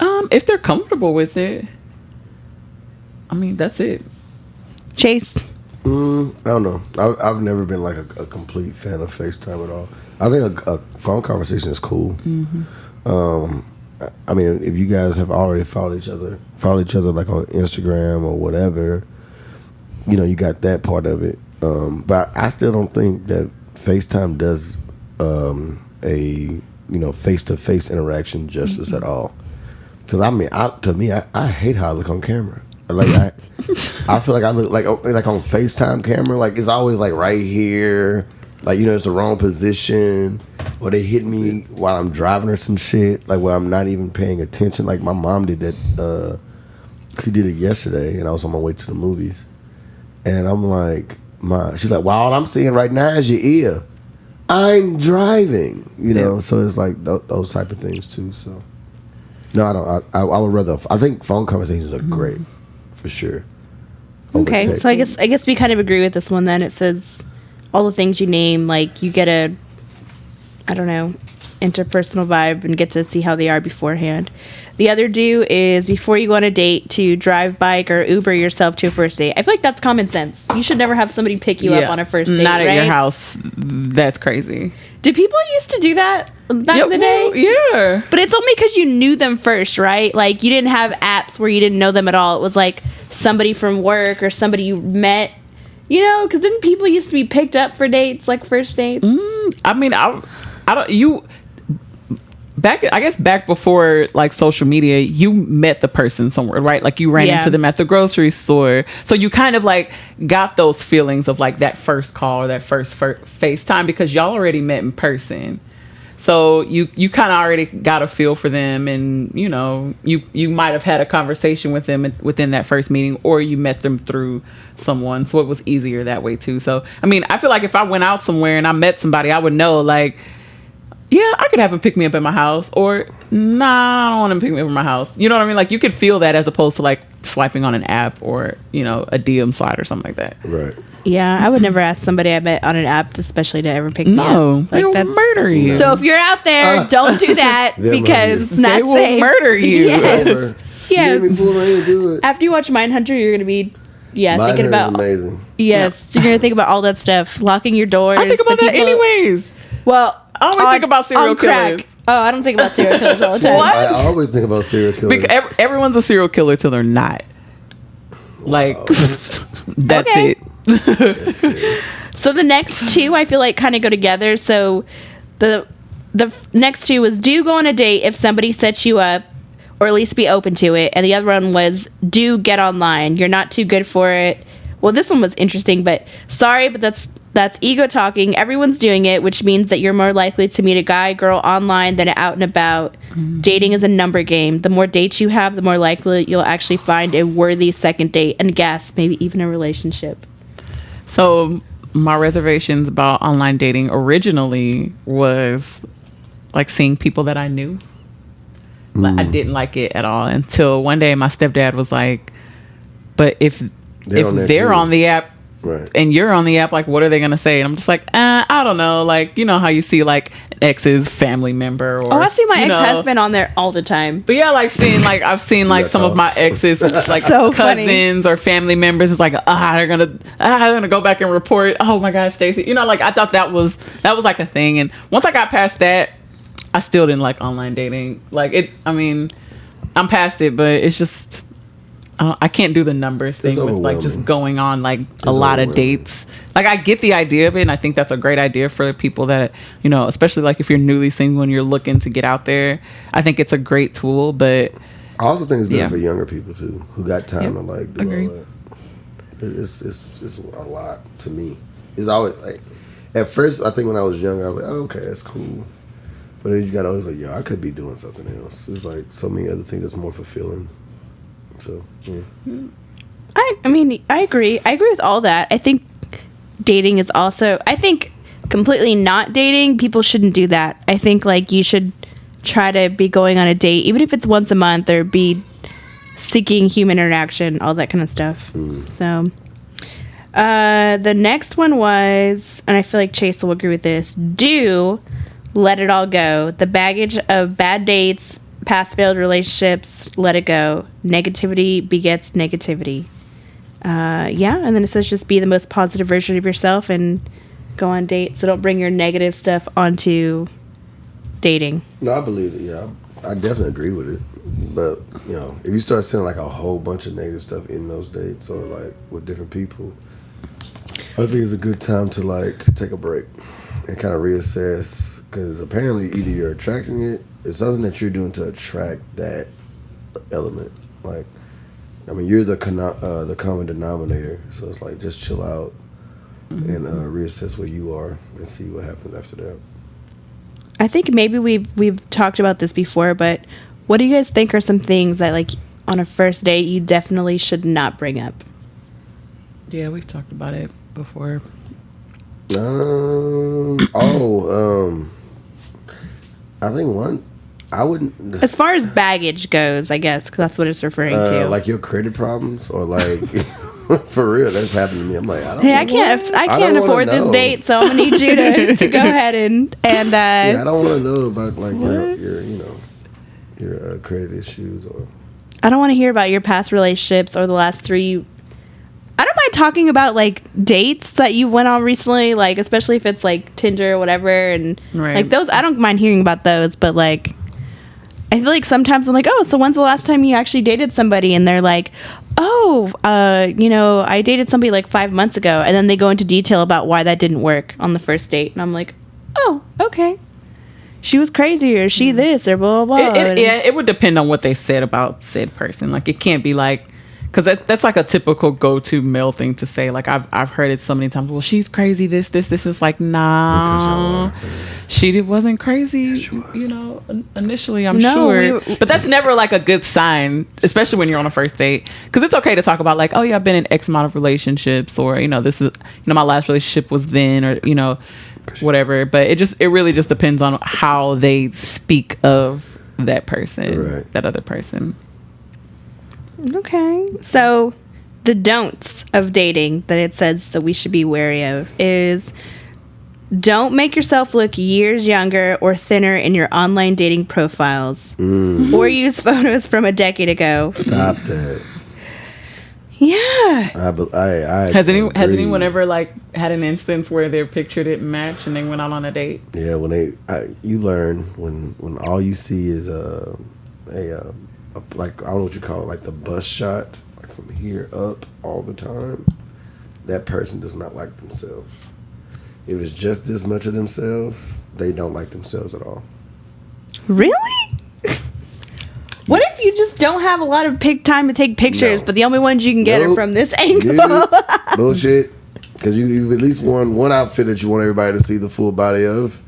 Speaker 3: If they're comfortable with it. I mean, that's it.
Speaker 1: Chase?
Speaker 2: I don't know. I've never been like a complete fan of FaceTime at all. I think a phone conversation is cool. Mm-hmm. I mean, if you guys have already followed each other like on Instagram or whatever, you got that part of it. But I still don't think that FaceTime does a face-to-face interaction justice at all. Because I mean, to me, I hate how I look on camera. Like I feel like I look like on FaceTime camera. Like it's always like right here. Like it's the wrong position, or they hit me while I'm driving or some shit. Like where I'm not even paying attention. Like my mom did that. She did it yesterday, and I was on my way to the movies, and I'm like, she's like, well, all I'm seeing right now is your ear. I'm driving, so it's like those type of things too. So no, I don't. I would rather. I think phone conversations are great, for sure.
Speaker 1: Okay,
Speaker 2: text.
Speaker 1: so I guess we kind of agree with this one. Then it says all the things you name, like you get a, I don't know, interpersonal vibe and get to see how they are beforehand. The other do is before you go on a date to drive, bike, or Uber yourself to a first date. I feel like that's common sense. You should never have somebody pick you up on a first date,
Speaker 3: not at
Speaker 1: right?
Speaker 3: your house. That's crazy.
Speaker 1: Did people used to do that back in the day?
Speaker 3: Well, yeah.
Speaker 1: But it's only because you knew them first, right? Like you didn't have apps where you didn't know them at all. It was like somebody from work or somebody you met. Because then people used to be picked up for dates, like first dates.
Speaker 3: I mean, I don't. Back before like social media, you met the person somewhere, right? Like you ran into them at the grocery store, so you kind of like got those feelings of like that first call or that first FaceTime because y'all already met in person. So you kind of already got a feel for them, and you might have had a conversation with them within that first meeting, or you met them through someone, so it was easier that way too. So I mean, I feel like if I went out somewhere and I met somebody, I would know like, yeah, I could have him pick me up at my house, or nah, I don't want him to pick me up at my house. You know what I mean? Like you could feel that as opposed to like swiping on an app or a DM slide or something like that.
Speaker 2: Right.
Speaker 1: Yeah, I would never ask somebody I met on an app, especially to ever pick me up.
Speaker 3: No, they will
Speaker 1: that's
Speaker 3: murder you.
Speaker 1: So if you're out there, don't do that because it's not
Speaker 3: they will
Speaker 1: safe.
Speaker 3: murder you.
Speaker 1: Yes.
Speaker 2: Yes. You made me fool, I didn't do it.
Speaker 1: After you watch Mindhunter, you're gonna be thinking about
Speaker 2: amazing.
Speaker 1: Yes, you're gonna think about all that stuff, locking your doors.
Speaker 3: I think about that anyways.
Speaker 1: Well,
Speaker 3: I always think about serial killers.
Speaker 1: Oh, I don't think about serial killers all the time.
Speaker 3: What?
Speaker 2: I always think about serial killers.
Speaker 3: Because everyone's a serial killer till they're not. Like, that's
Speaker 1: Okay.
Speaker 3: it.
Speaker 1: So the next two, I feel like, kind of go together. So the next two was do go on a date if somebody sets you up, or at least be open to it. And the other one was do get online. You're not too good for it. Well, this one was interesting, but sorry, but that's ego talking. Everyone's doing it, which means that you're more likely to meet a guy, girl online than out and about. Mm-hmm. Dating is a number game. The more dates you have, the more likely you'll actually find a worthy second date and guess, maybe even a relationship.
Speaker 3: So my reservations about online dating originally was like seeing people that I knew. Like, I didn't like it at all until one day my stepdad was like, but if they're on the app, right, and you're on the app, like, what are they gonna say? And I'm just like, I don't know. Like, you know how you see like ex's family member, or
Speaker 1: I see my ex-husband on there all the time.
Speaker 3: But yeah, like I've seen like some of my exes, like
Speaker 1: so
Speaker 3: cousins or family members. It's like, they're gonna go back and report. Oh my God, Stacey. Like I thought that was like a thing. And once I got past that, I still didn't like online dating. Like it. I mean, I'm past it, but it's just. I can't do the numbers thing with like just going on like a lot of dates. Like I get the idea of it, and I think that's a great idea for people that, especially like if you're newly single and you're looking to get out there. I think it's a great tool, but
Speaker 2: I also think it's good for younger people too, who got time to like do
Speaker 3: Agreed.
Speaker 2: all that. It's a lot to me. It's always like at first I think when I was younger I was like, oh, okay, that's cool, but then you got always like, I could be doing something else. There's like so many other things that's more fulfilling. So, yeah.
Speaker 1: I mean, I agree. I agree with all that. I think dating is also, completely not dating, people shouldn't do that. I think, like, you should try to be going on a date, even if it's once a month, or be seeking human interaction, all that kind of stuff. So, the next one was, and I feel like Chase will agree with this, do let it all go. The baggage of bad dates, past failed relationships, let it go. Negativity begets negativity. And then it says just be the most positive version of yourself and go on dates. So don't bring your negative stuff onto dating.
Speaker 2: No, I believe it. Yeah, I definitely agree with it. But if you start seeing like a whole bunch of negative stuff in those dates or like with different people, I think it's a good time to like take a break and kind of reassess, because apparently either you're attracting it. It's something that you're doing to attract that element. Like, I mean, you're the common denominator. So it's like just chill out and reassess where you are and see what happens after that.
Speaker 1: I think maybe we've talked about this before, but what do you guys think are some things that, like, on a first date you definitely should not bring up?
Speaker 3: Yeah, we've talked about it before.
Speaker 2: I think one, I wouldn't.
Speaker 1: As far as baggage goes, I guess, 'cause that's what it's referring to.
Speaker 2: Like your credit problems, or like for real, that's happened to me. I'm like,
Speaker 1: I can't afford this date, so I'm gonna need you to go ahead and
Speaker 2: yeah, I don't want to know about like your credit issues, or
Speaker 1: I don't want to hear about your past relationships or the last 3. I don't mind talking about like dates that you went on recently, like especially if it's like Tinder or whatever, and like those. I don't mind hearing about those, but like I feel like sometimes I'm like, oh, so when's the last time you actually dated somebody? And they're like, oh, I dated somebody like 5 months ago, and then they go into detail about why that didn't work on the first date, and I'm like, oh, okay. She was crazy, or she this, or blah, blah, blah.
Speaker 3: It would depend on what they said about said person. Like, it can't be like, because that's like a typical go-to male thing to say. Like, I've heard it so many times. Well, she's crazy, this. It's like, nah. She wasn't crazy, initially, I'm sure. But that's never like a good sign, especially when you're on a first date. Because it's okay to talk about like, oh, yeah, I've been in X amount of relationships, or, this is, my last relationship was then, or, whatever. But it really just depends on how they speak of that person, that other person.
Speaker 1: Okay. So the don'ts of dating that it says that we should be wary of is don't make yourself look years younger or thinner in your online dating profiles, or use photos from a decade ago.
Speaker 2: Stop that.
Speaker 1: Yeah.
Speaker 2: I
Speaker 3: has anyone ever like had an instance where their picture didn't match and they went out on a date?
Speaker 2: Yeah, you learn when all you see is like, I don't know what you call it, like the bus shot, like from here up all the time. That person does not like themselves. If it's just this much of themselves, they don't like themselves at all.
Speaker 1: Really? What if you just don't have a lot of time to take pictures, but the only ones you can get are from this angle?
Speaker 2: Bullshit. Because you've at least worn one outfit that you want everybody to see the full body of.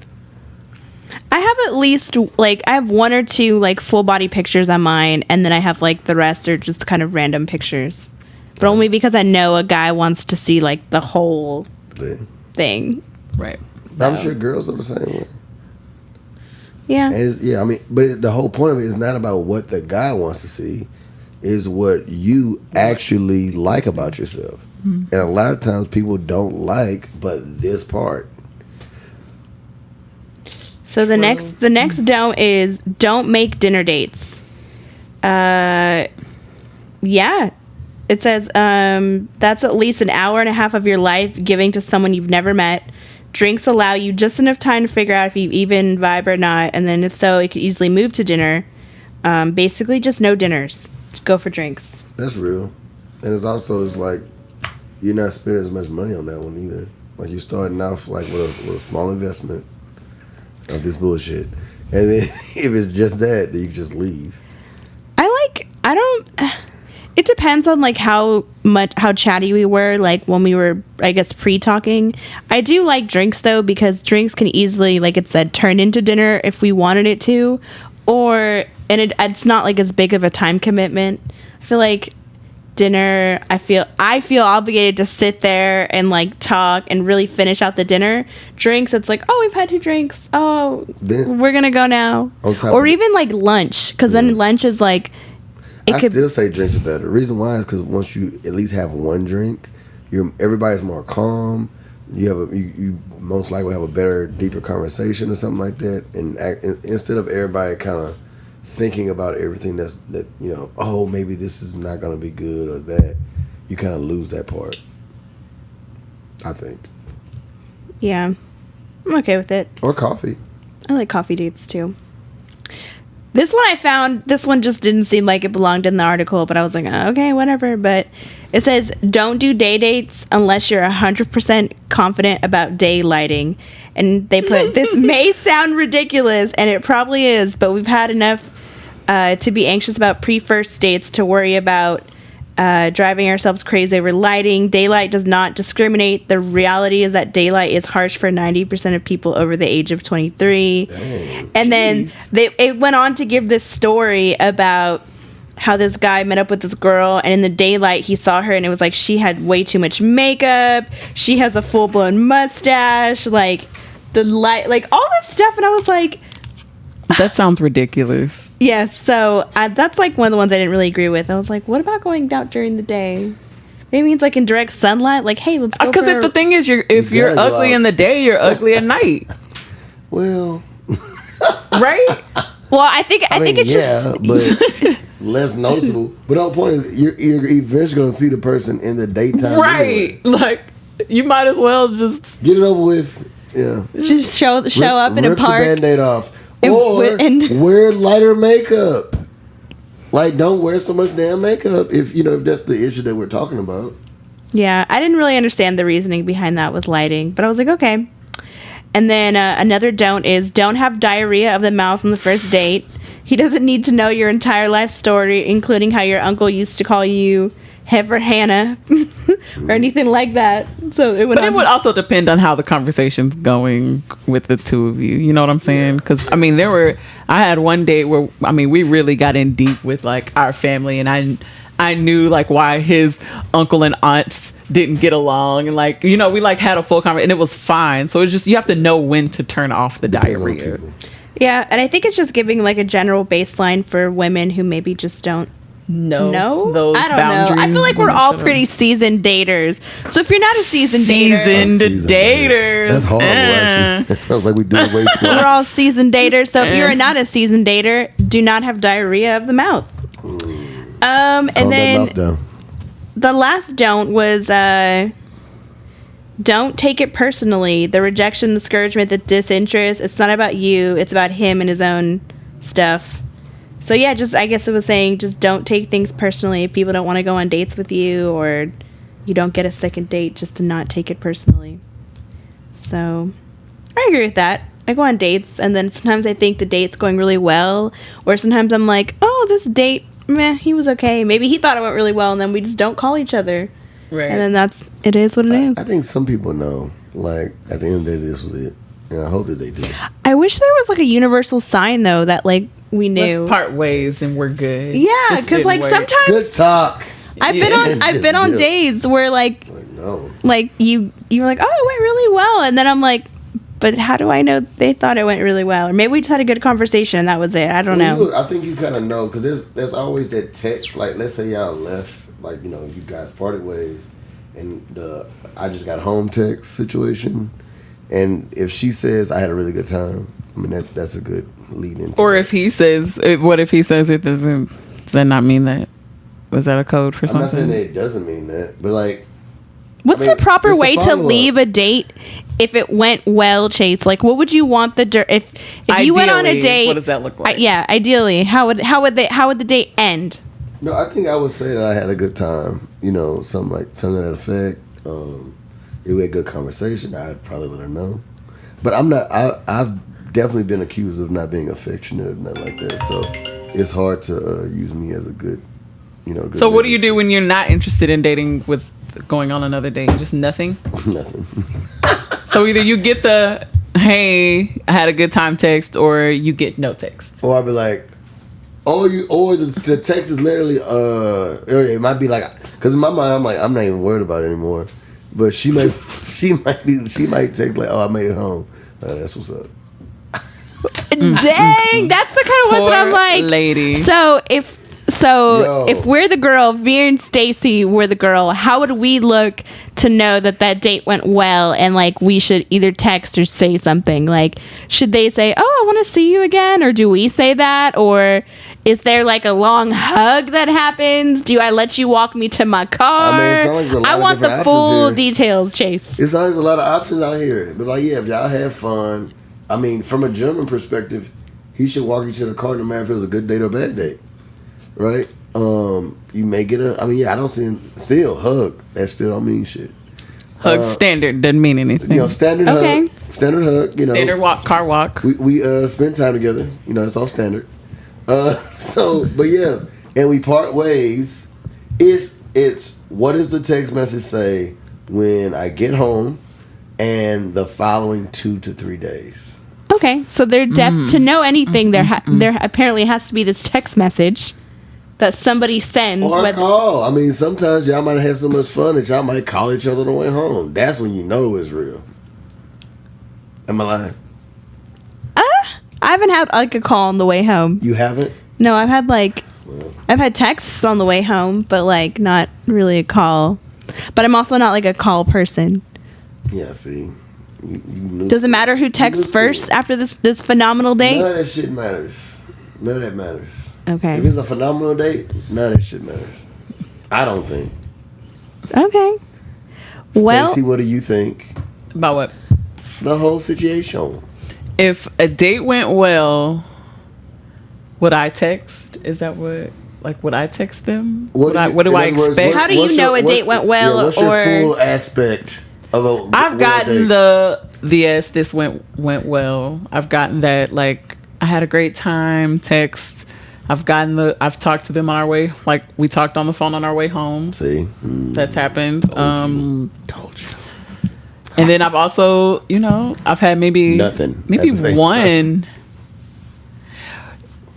Speaker 1: I have at least, like, I have 1 or 2, like, full body pictures on mine, and then I have, like, the rest are just kind of random pictures. But only because I know a guy wants to see, like, the whole thing.
Speaker 3: Right.
Speaker 2: So. I'm sure girls are the same way.
Speaker 1: Yeah.
Speaker 2: But the whole point of it is not about what the guy wants to see, is what you actually like about yourself. And a lot of times people don't like but this part. So
Speaker 1: the next don't is don't make dinner dates. Yeah. It says that's at least an hour and a half of your life giving to someone you've never met. Drinks allow you just enough time to figure out if you even vibe or not, and then if so, you could easily move to dinner. Basically, just no dinners. Go for drinks.
Speaker 2: That's real. And it's like you're not spending as much money on that one either. Like, you're starting off like with a small investment of this bullshit, and then if it's just that, then you just leave.
Speaker 1: It depends on like how chatty we were, like when we were, I guess, pre-talking. I do like drinks though, because drinks can easily, like it said, turn into dinner if we wanted it to, it's not like as big of a time commitment. I feel like dinner, I feel obligated to sit there and like talk and really finish out the dinner. Drinks, it's like, oh, we've had 2 drinks, we're gonna go now. Or even like lunch, because then lunch is like, still say drinks are better. The reason why is because once you at least have 1 drink, everybody's more calm. You most likely have a better, deeper conversation or something like that. And instead of everybody kind of thinking about everything that oh, maybe this is not going to be good or that, you kind of lose that part, I think. Yeah, I'm okay with it. Or coffee. I like coffee dates too. This one just didn't seem like it belonged in the article, but I was like, okay, whatever. But it says, don't do day dates unless you're 100% confident about daylighting. And they put, this may sound ridiculous, and it probably is, but we've had enough to be anxious about pre-first dates to worry about driving ourselves crazy over lighting. Daylight does not discriminate. The reality is that daylight is harsh for 90% of people over the age of 23.
Speaker 2: Dang,
Speaker 1: and then it went on to give this story about how this guy met up with this girl, and in the daylight he saw her, and it was like she had way too much makeup. She has a full-blown mustache, like the light, like all this stuff, and I was like,
Speaker 3: That sounds ridiculous.
Speaker 1: yes. So that's like one of the ones I didn't really agree with. I was like, what about going out during the day? Maybe it's like in direct sunlight. Like, hey, let's go.
Speaker 3: Because if the thing is, if you're
Speaker 2: gotta go
Speaker 3: ugly
Speaker 2: out.
Speaker 3: in the day, you're ugly at night,
Speaker 2: Well,
Speaker 3: right?
Speaker 1: well, I think it's just
Speaker 2: but less noticeable. But the whole point is, you're eventually gonna see the person in the daytime.
Speaker 3: Right.
Speaker 2: Anyway.
Speaker 3: Like, you might as well just.
Speaker 2: Get it over with. Yeah.
Speaker 1: just show up in a
Speaker 2: Rip
Speaker 1: park.
Speaker 2: the Band-Aid off.
Speaker 1: And-
Speaker 2: Or
Speaker 1: and-
Speaker 2: wear lighter makeup. Like, don't wear so much damn makeup if that's the issue that we're talking about.
Speaker 1: Yeah, I didn't really understand the reasoning behind that with lighting, but I was like, okay. And then another don't is don't have diarrhea of the mouth on the first date. He doesn't need to know your entire life story, including how your uncle used to call you Heifer Hannah or anything like that. So it would.
Speaker 3: But it would also depend on how the conversation's going with the two of you. You know what I'm saying? Because I mean, I had one date where we really got in deep with like our family, and I knew like why his uncle and aunts didn't get along, and like we like had a full conversation, and it was fine. So it's just you have to know when to turn off the diarrhea.
Speaker 1: Yeah, and I think it's just giving like a general baseline for women who maybe just don't know
Speaker 3: those
Speaker 1: I don't
Speaker 3: boundaries.
Speaker 1: know. I feel like we're all pretty seasoned daters. So if you're not a seasoned
Speaker 3: Seasoned
Speaker 1: dater,
Speaker 3: daters.
Speaker 2: That's horrible, actually. It sounds like we do it way too
Speaker 1: we're
Speaker 2: much.
Speaker 1: all seasoned daters. So if you're not a seasoned dater, do not have diarrhea of the mouth. And
Speaker 2: Calm that
Speaker 1: then
Speaker 2: mouth down.
Speaker 1: the last don't was don't take it personally. The rejection, the discouragement, the disinterest. It's not about you. It's about him and his own stuff. So yeah, I guess it was saying just don't take things personally. If people don't want to go on dates with you or you don't get a second date, just to not take it personally. So I agree with that. I go on dates and then sometimes I think the date's going really well, or sometimes I'm like, oh, this date, meh, he was okay. Maybe he thought it went really well, and then we just don't call each other.
Speaker 3: Right.
Speaker 1: And then it is what it is.
Speaker 2: I think some people know. Like, at the end of the day, this was it. And I hope that they do.
Speaker 1: I wish there was like a universal sign though that like we knew.
Speaker 3: Let's part ways and we're good.
Speaker 1: Yeah,
Speaker 3: This
Speaker 1: because like
Speaker 3: didn't work.
Speaker 1: sometimes
Speaker 2: Good talk.
Speaker 1: I've
Speaker 2: Just
Speaker 1: been on
Speaker 2: dip.
Speaker 1: days where like
Speaker 2: No.
Speaker 1: you were like, oh, it went really well, and then I'm like, but how do I know they thought it went really well? Or maybe we just had a good conversation and that was it. I don't know.
Speaker 2: I think you kind of know, because there's always that text. Like, let's say y'all left, like, you guys parted ways, and I just got home text situation. And if she says, I had a really good time, I mean, that's a good lead into
Speaker 3: Or
Speaker 2: it.
Speaker 3: if he says, what if he says it doesn't? Does that not mean that? Was that a code for
Speaker 2: I'm not saying
Speaker 3: something?
Speaker 2: that it doesn't mean that, but like,
Speaker 1: What's
Speaker 2: I mean,
Speaker 1: the proper
Speaker 2: it's the
Speaker 1: way to
Speaker 2: follow-up.
Speaker 1: leave a date if it went well, Chase? Like, what would you want if you went on a
Speaker 3: Ideally,
Speaker 1: date?
Speaker 3: what does that look like?
Speaker 1: Yeah, ideally, how would the date end?
Speaker 2: no, I think I would say that I had a good time. Something to that effect. If we had good conversation, I'd probably let her know. But I'm not. I've definitely been accused of not being affectionate and nothing like that. So it's hard to use me as a good, good
Speaker 3: So what do you
Speaker 2: business.
Speaker 3: do when you're not interested in dating with going on another date? Just nothing?
Speaker 2: Nothing.
Speaker 3: So either you get the, hey, I had a good time text, or you get no text.
Speaker 2: Or I'd be like, or the text is literally, it might be like, because in my mind I'm like, I'm not even worried about it anymore. But she might take like, oh, I made it home. That's what's up.
Speaker 1: Dang, that's the kind of ones that I'm
Speaker 3: Poor
Speaker 1: like,
Speaker 3: lady.
Speaker 1: So if
Speaker 2: Yo.
Speaker 1: we're the girl, Veer and Stacy were the girl, how would we look to know that date went well, and like we should either text or say something? Like, should they say, oh, I want to see you again, or do we say that? Or is there like a long hug that happens? Do I let you walk me to my car?
Speaker 2: I mean, it sounds like there's a lot
Speaker 1: I
Speaker 2: of
Speaker 1: want the
Speaker 2: different
Speaker 1: full
Speaker 2: options here.
Speaker 1: details, Chase.
Speaker 2: It's always a lot of options out here. But like, yeah, if y'all have fun, I mean, from a German perspective, he should walk you to the car no matter if it was a good date or a bad date. Right? You may get I don't see still hug. That still don't mean shit.
Speaker 3: Hug standard doesn't mean anything.
Speaker 2: Standard
Speaker 1: Okay.
Speaker 2: hug. Standard hug,
Speaker 3: Standard walk, car walk.
Speaker 2: We spend time together. It's all standard. But yeah, and we part ways. It's It's what does the text message say when I get home and the following 2 to 3 days.
Speaker 1: Okay, so they're to know anything. There apparently has to be this text message that somebody sends.
Speaker 2: Or a call. I mean, sometimes y'all might have had so much fun that y'all might call each other on the way home. That's when you know it's real. Am I lying?
Speaker 1: I haven't had like a call on the way home.
Speaker 2: You haven't?
Speaker 1: No, I've had I've had texts on the way home, but like not really a call. But I'm also not like a call person.
Speaker 2: Yeah, see. You
Speaker 1: Does it matter who texts first after this phenomenal date?
Speaker 2: None of that shit matters. None of that matters.
Speaker 1: Okay.
Speaker 2: If it's a phenomenal date, none of that shit matters. I don't think.
Speaker 1: Okay. Well,
Speaker 2: Stacey, what do you think?
Speaker 3: About what?
Speaker 2: The whole situation.
Speaker 3: If a date went well, would I text? Is that what? Like, would I text them? What do I expect?
Speaker 1: How do you know a date went well?
Speaker 2: What's your full aspect of a
Speaker 3: I've gotten the yes, this went well. I've gotten that, like, I had a great time text. I've talked to them on our way, like we talked on the phone on our way home.
Speaker 2: See,
Speaker 3: that's happened.
Speaker 2: Told you.
Speaker 3: And then I've also, I've had maybe one,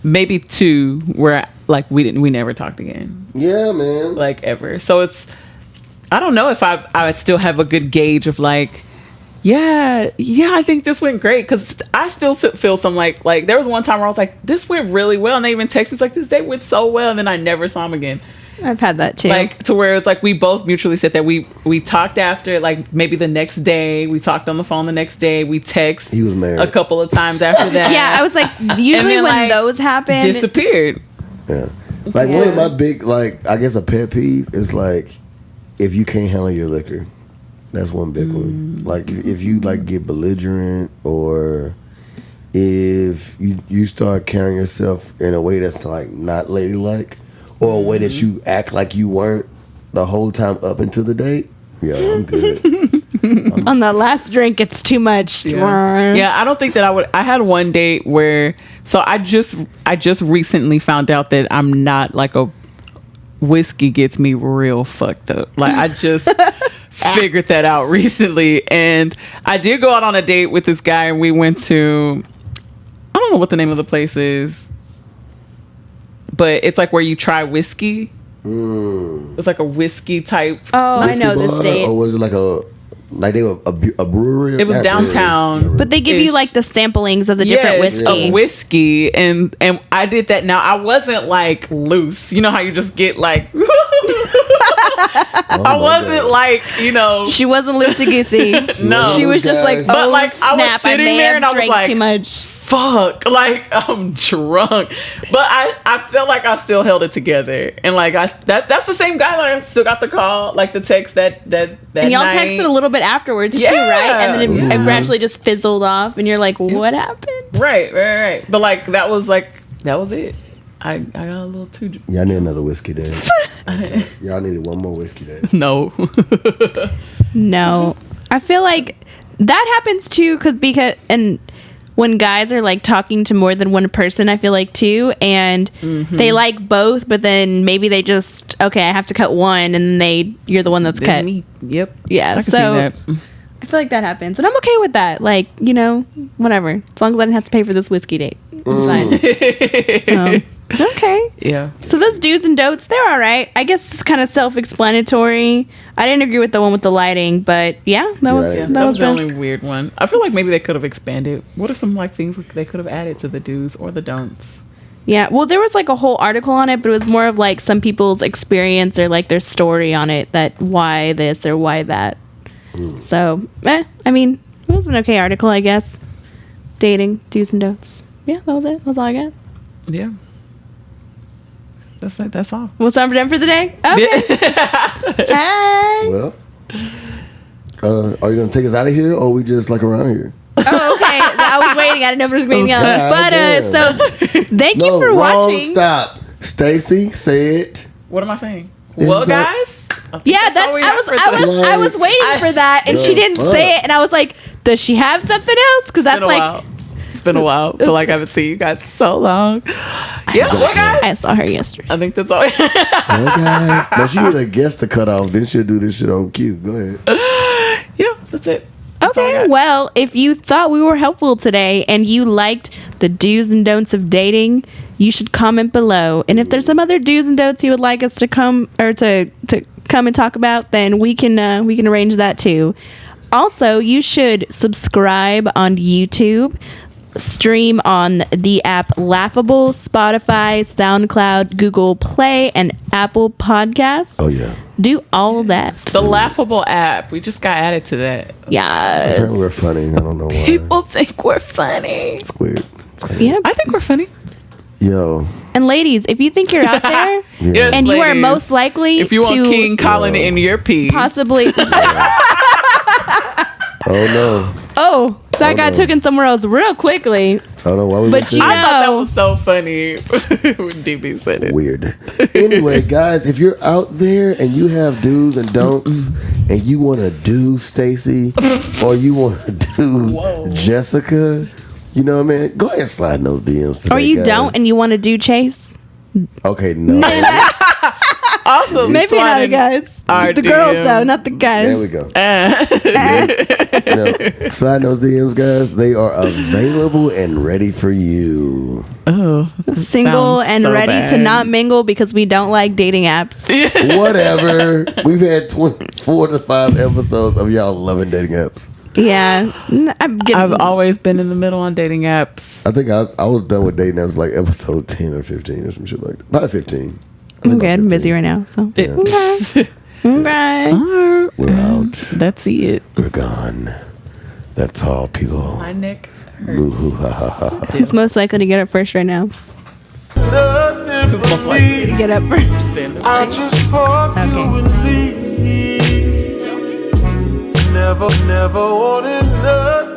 Speaker 3: maybe two where like we never talked again.
Speaker 2: Yeah, man.
Speaker 3: Like ever. So I don't know if I still have a good gauge of like, yeah, I think this went great, because I still feel some like there was one time where I was like, this went really well, and they even text me like, this date went so well, and then I never saw him again.
Speaker 1: I've had that too.
Speaker 3: Like, to where it's like we both mutually said that we talked after, like maybe the next day, we talked on the phone the next day, we text.
Speaker 2: He was married
Speaker 3: a couple of times after that.
Speaker 1: Yeah, I was like, usually then, when those happen,
Speaker 3: disappeared.
Speaker 2: Yeah, like one of my big, like, I guess a pet peeve is like, if you can't handle your liquor. That's one big one. Like if you like get belligerent, or if you start carrying yourself in a way that's like not ladylike, or a way that you act like you weren't the whole time up until the date. Yeah, I'm good.
Speaker 1: On the last drink, it's too much.
Speaker 3: Yeah, I don't think that I would. I had one date where, so I just recently found out that I'm not like a whiskey gets me real fucked up. Like I just figured that out recently, and I did go out on a date with this guy, and we went to, I don't know what the name of the place is, but it's like where you try whiskey. It's like a whiskey type.
Speaker 1: Oh, whiskey I know this date.
Speaker 2: Or was it like they were a brewery?
Speaker 3: It was downtown,
Speaker 1: but they give you like the samplings of the different whiskey.
Speaker 3: Of whiskey, and I did that. Now I wasn't like loose. You know how you just get like. I wasn't like,
Speaker 1: she wasn't loosey goosey.
Speaker 3: No,
Speaker 1: she was just like,
Speaker 3: but like
Speaker 1: snap,
Speaker 3: I was sitting there and I was like,
Speaker 1: too much.
Speaker 3: Fuck, like I'm drunk, but I felt like I still held it together, and like that's the same guy that I still got the call, like the text that
Speaker 1: and y'all
Speaker 3: night.
Speaker 1: texted a little bit afterwards too, right? And then it gradually just fizzled off, and you're like, what happened?
Speaker 3: Right. But like that was it. I got a little too.
Speaker 2: Y'all need another whiskey day. Y'all needed one more whiskey day.
Speaker 3: No.
Speaker 1: No, I feel like that happens too, because when guys are like talking to more than one person, I feel like too, and they like both, but then maybe they just, okay, I have to cut one, and you're the one that's cut.
Speaker 3: Yep.
Speaker 1: Yeah. So I feel like that happens, and I'm okay with that. Like, whatever, as long as I didn't have to pay for this whiskey date, it's fine. So, okay.
Speaker 3: Yeah.
Speaker 1: So those do's and don'ts, they're all right. I guess it's kind of self-explanatory. I didn't agree with the one with the lighting, but yeah, that was
Speaker 3: the only weird one. I feel like maybe they could have expanded. What are some like things they could have added to the do's or the don'ts?
Speaker 1: Yeah, well, there was like a whole article on it, but it was more of like some people's experience or like their story on it, that why this or why that. So, I mean, it was an okay article, I guess. Dating, do's and don'ts. Yeah, that was it. That's all I got.
Speaker 3: Yeah. That's all.
Speaker 1: Well, time for them for the day? Okay. Hey.
Speaker 2: Well, are you going to take us out of here, or are we just like around here?
Speaker 1: Oh, okay. I was waiting. I didn't know if there was anything else. But, so, thank you for watching.
Speaker 2: Stop. Stacey, say it.
Speaker 3: What am I saying? Well, guys.
Speaker 1: Yeah, I was waiting for that, and she didn't say it, and I was like, does she have something else? Because that's like...
Speaker 3: It's been a while. Feel like I haven't seen you guys in so long. Yeah, well, guys.
Speaker 1: I saw her yesterday.
Speaker 3: I think that's all.
Speaker 2: Well, guys, now she had a guest to cut off. Then she'll do this shit on cue. Go ahead.
Speaker 3: Yeah, that's it. That's all I
Speaker 1: Okay,
Speaker 3: got.
Speaker 1: well, if you thought we were helpful today and you liked the do's and don'ts of dating, you should comment below. And if there's some other do's and don'ts you would like us to come or to come and talk about, then we can arrange that too. Also, you should subscribe on YouTube, stream on the app Laughable, Spotify, SoundCloud, Google Play, and Apple Podcasts.
Speaker 2: Oh, yeah.
Speaker 1: Do all that.
Speaker 3: The Laughable app. We just got added to that.
Speaker 1: Yes.
Speaker 2: Apparently we're funny. I don't know why.
Speaker 3: People think we're funny.
Speaker 2: It's weird. It's kinda-
Speaker 1: Yep.
Speaker 3: I think we're funny.
Speaker 2: Yo.
Speaker 1: And ladies, if you think you're out there
Speaker 3: Yes,
Speaker 1: and you are
Speaker 3: ladies.
Speaker 1: most likely
Speaker 3: If you want
Speaker 1: to
Speaker 3: King Colin in your pee.
Speaker 1: possibly
Speaker 2: Oh, no.
Speaker 1: that got taken somewhere else real quickly.
Speaker 2: I don't know why we
Speaker 1: But
Speaker 2: went
Speaker 1: you
Speaker 2: there.
Speaker 3: I thought that
Speaker 1: know-
Speaker 3: was so funny when DB said it.
Speaker 2: Weird. Anyway, guys, if you're out there and you have do's and don'ts and you want to do Stacy or you want to do
Speaker 3: Whoa.
Speaker 2: Jessica, you know what I mean? Go ahead and slide in those DMs today,
Speaker 1: Or you
Speaker 2: guys.
Speaker 1: don't and you want to do Chase.
Speaker 2: Okay, no.
Speaker 3: Also,
Speaker 1: Maybe not the
Speaker 3: sliding
Speaker 1: guys.
Speaker 3: our
Speaker 1: The girls
Speaker 3: DM.
Speaker 1: though, not the guys.
Speaker 2: There we go.
Speaker 3: Uh,
Speaker 2: Slide those DMs, guys. They are available and ready for you.
Speaker 3: oh,
Speaker 1: Single
Speaker 3: sounds
Speaker 1: and
Speaker 3: so
Speaker 1: ready to
Speaker 3: bad.
Speaker 1: not mingle because we don't like dating apps.
Speaker 2: Whatever. We've had 24 to 5 episodes of y'all loving dating apps.
Speaker 1: Yeah. I'm getting
Speaker 3: I've always been in the middle on dating apps.
Speaker 2: I think I was done with dating apps like episode 10 or 15 or some shit like that. Probably 15.
Speaker 1: I'm good. I'm busy right now. So
Speaker 2: Yeah.
Speaker 1: okay. Okay.
Speaker 2: We're out.
Speaker 3: That's it.
Speaker 2: We're gone. That's all, people.
Speaker 3: My neck
Speaker 2: Moo-hoo, ha, ha, ha, ha.
Speaker 1: Who's most likely to get up first right now?
Speaker 4: Nothing
Speaker 3: most
Speaker 4: for
Speaker 3: likely.
Speaker 4: me.
Speaker 1: Get up first.
Speaker 3: stand up.
Speaker 4: I just fuck
Speaker 1: Okay.
Speaker 4: you and leave. Never wanted nothing.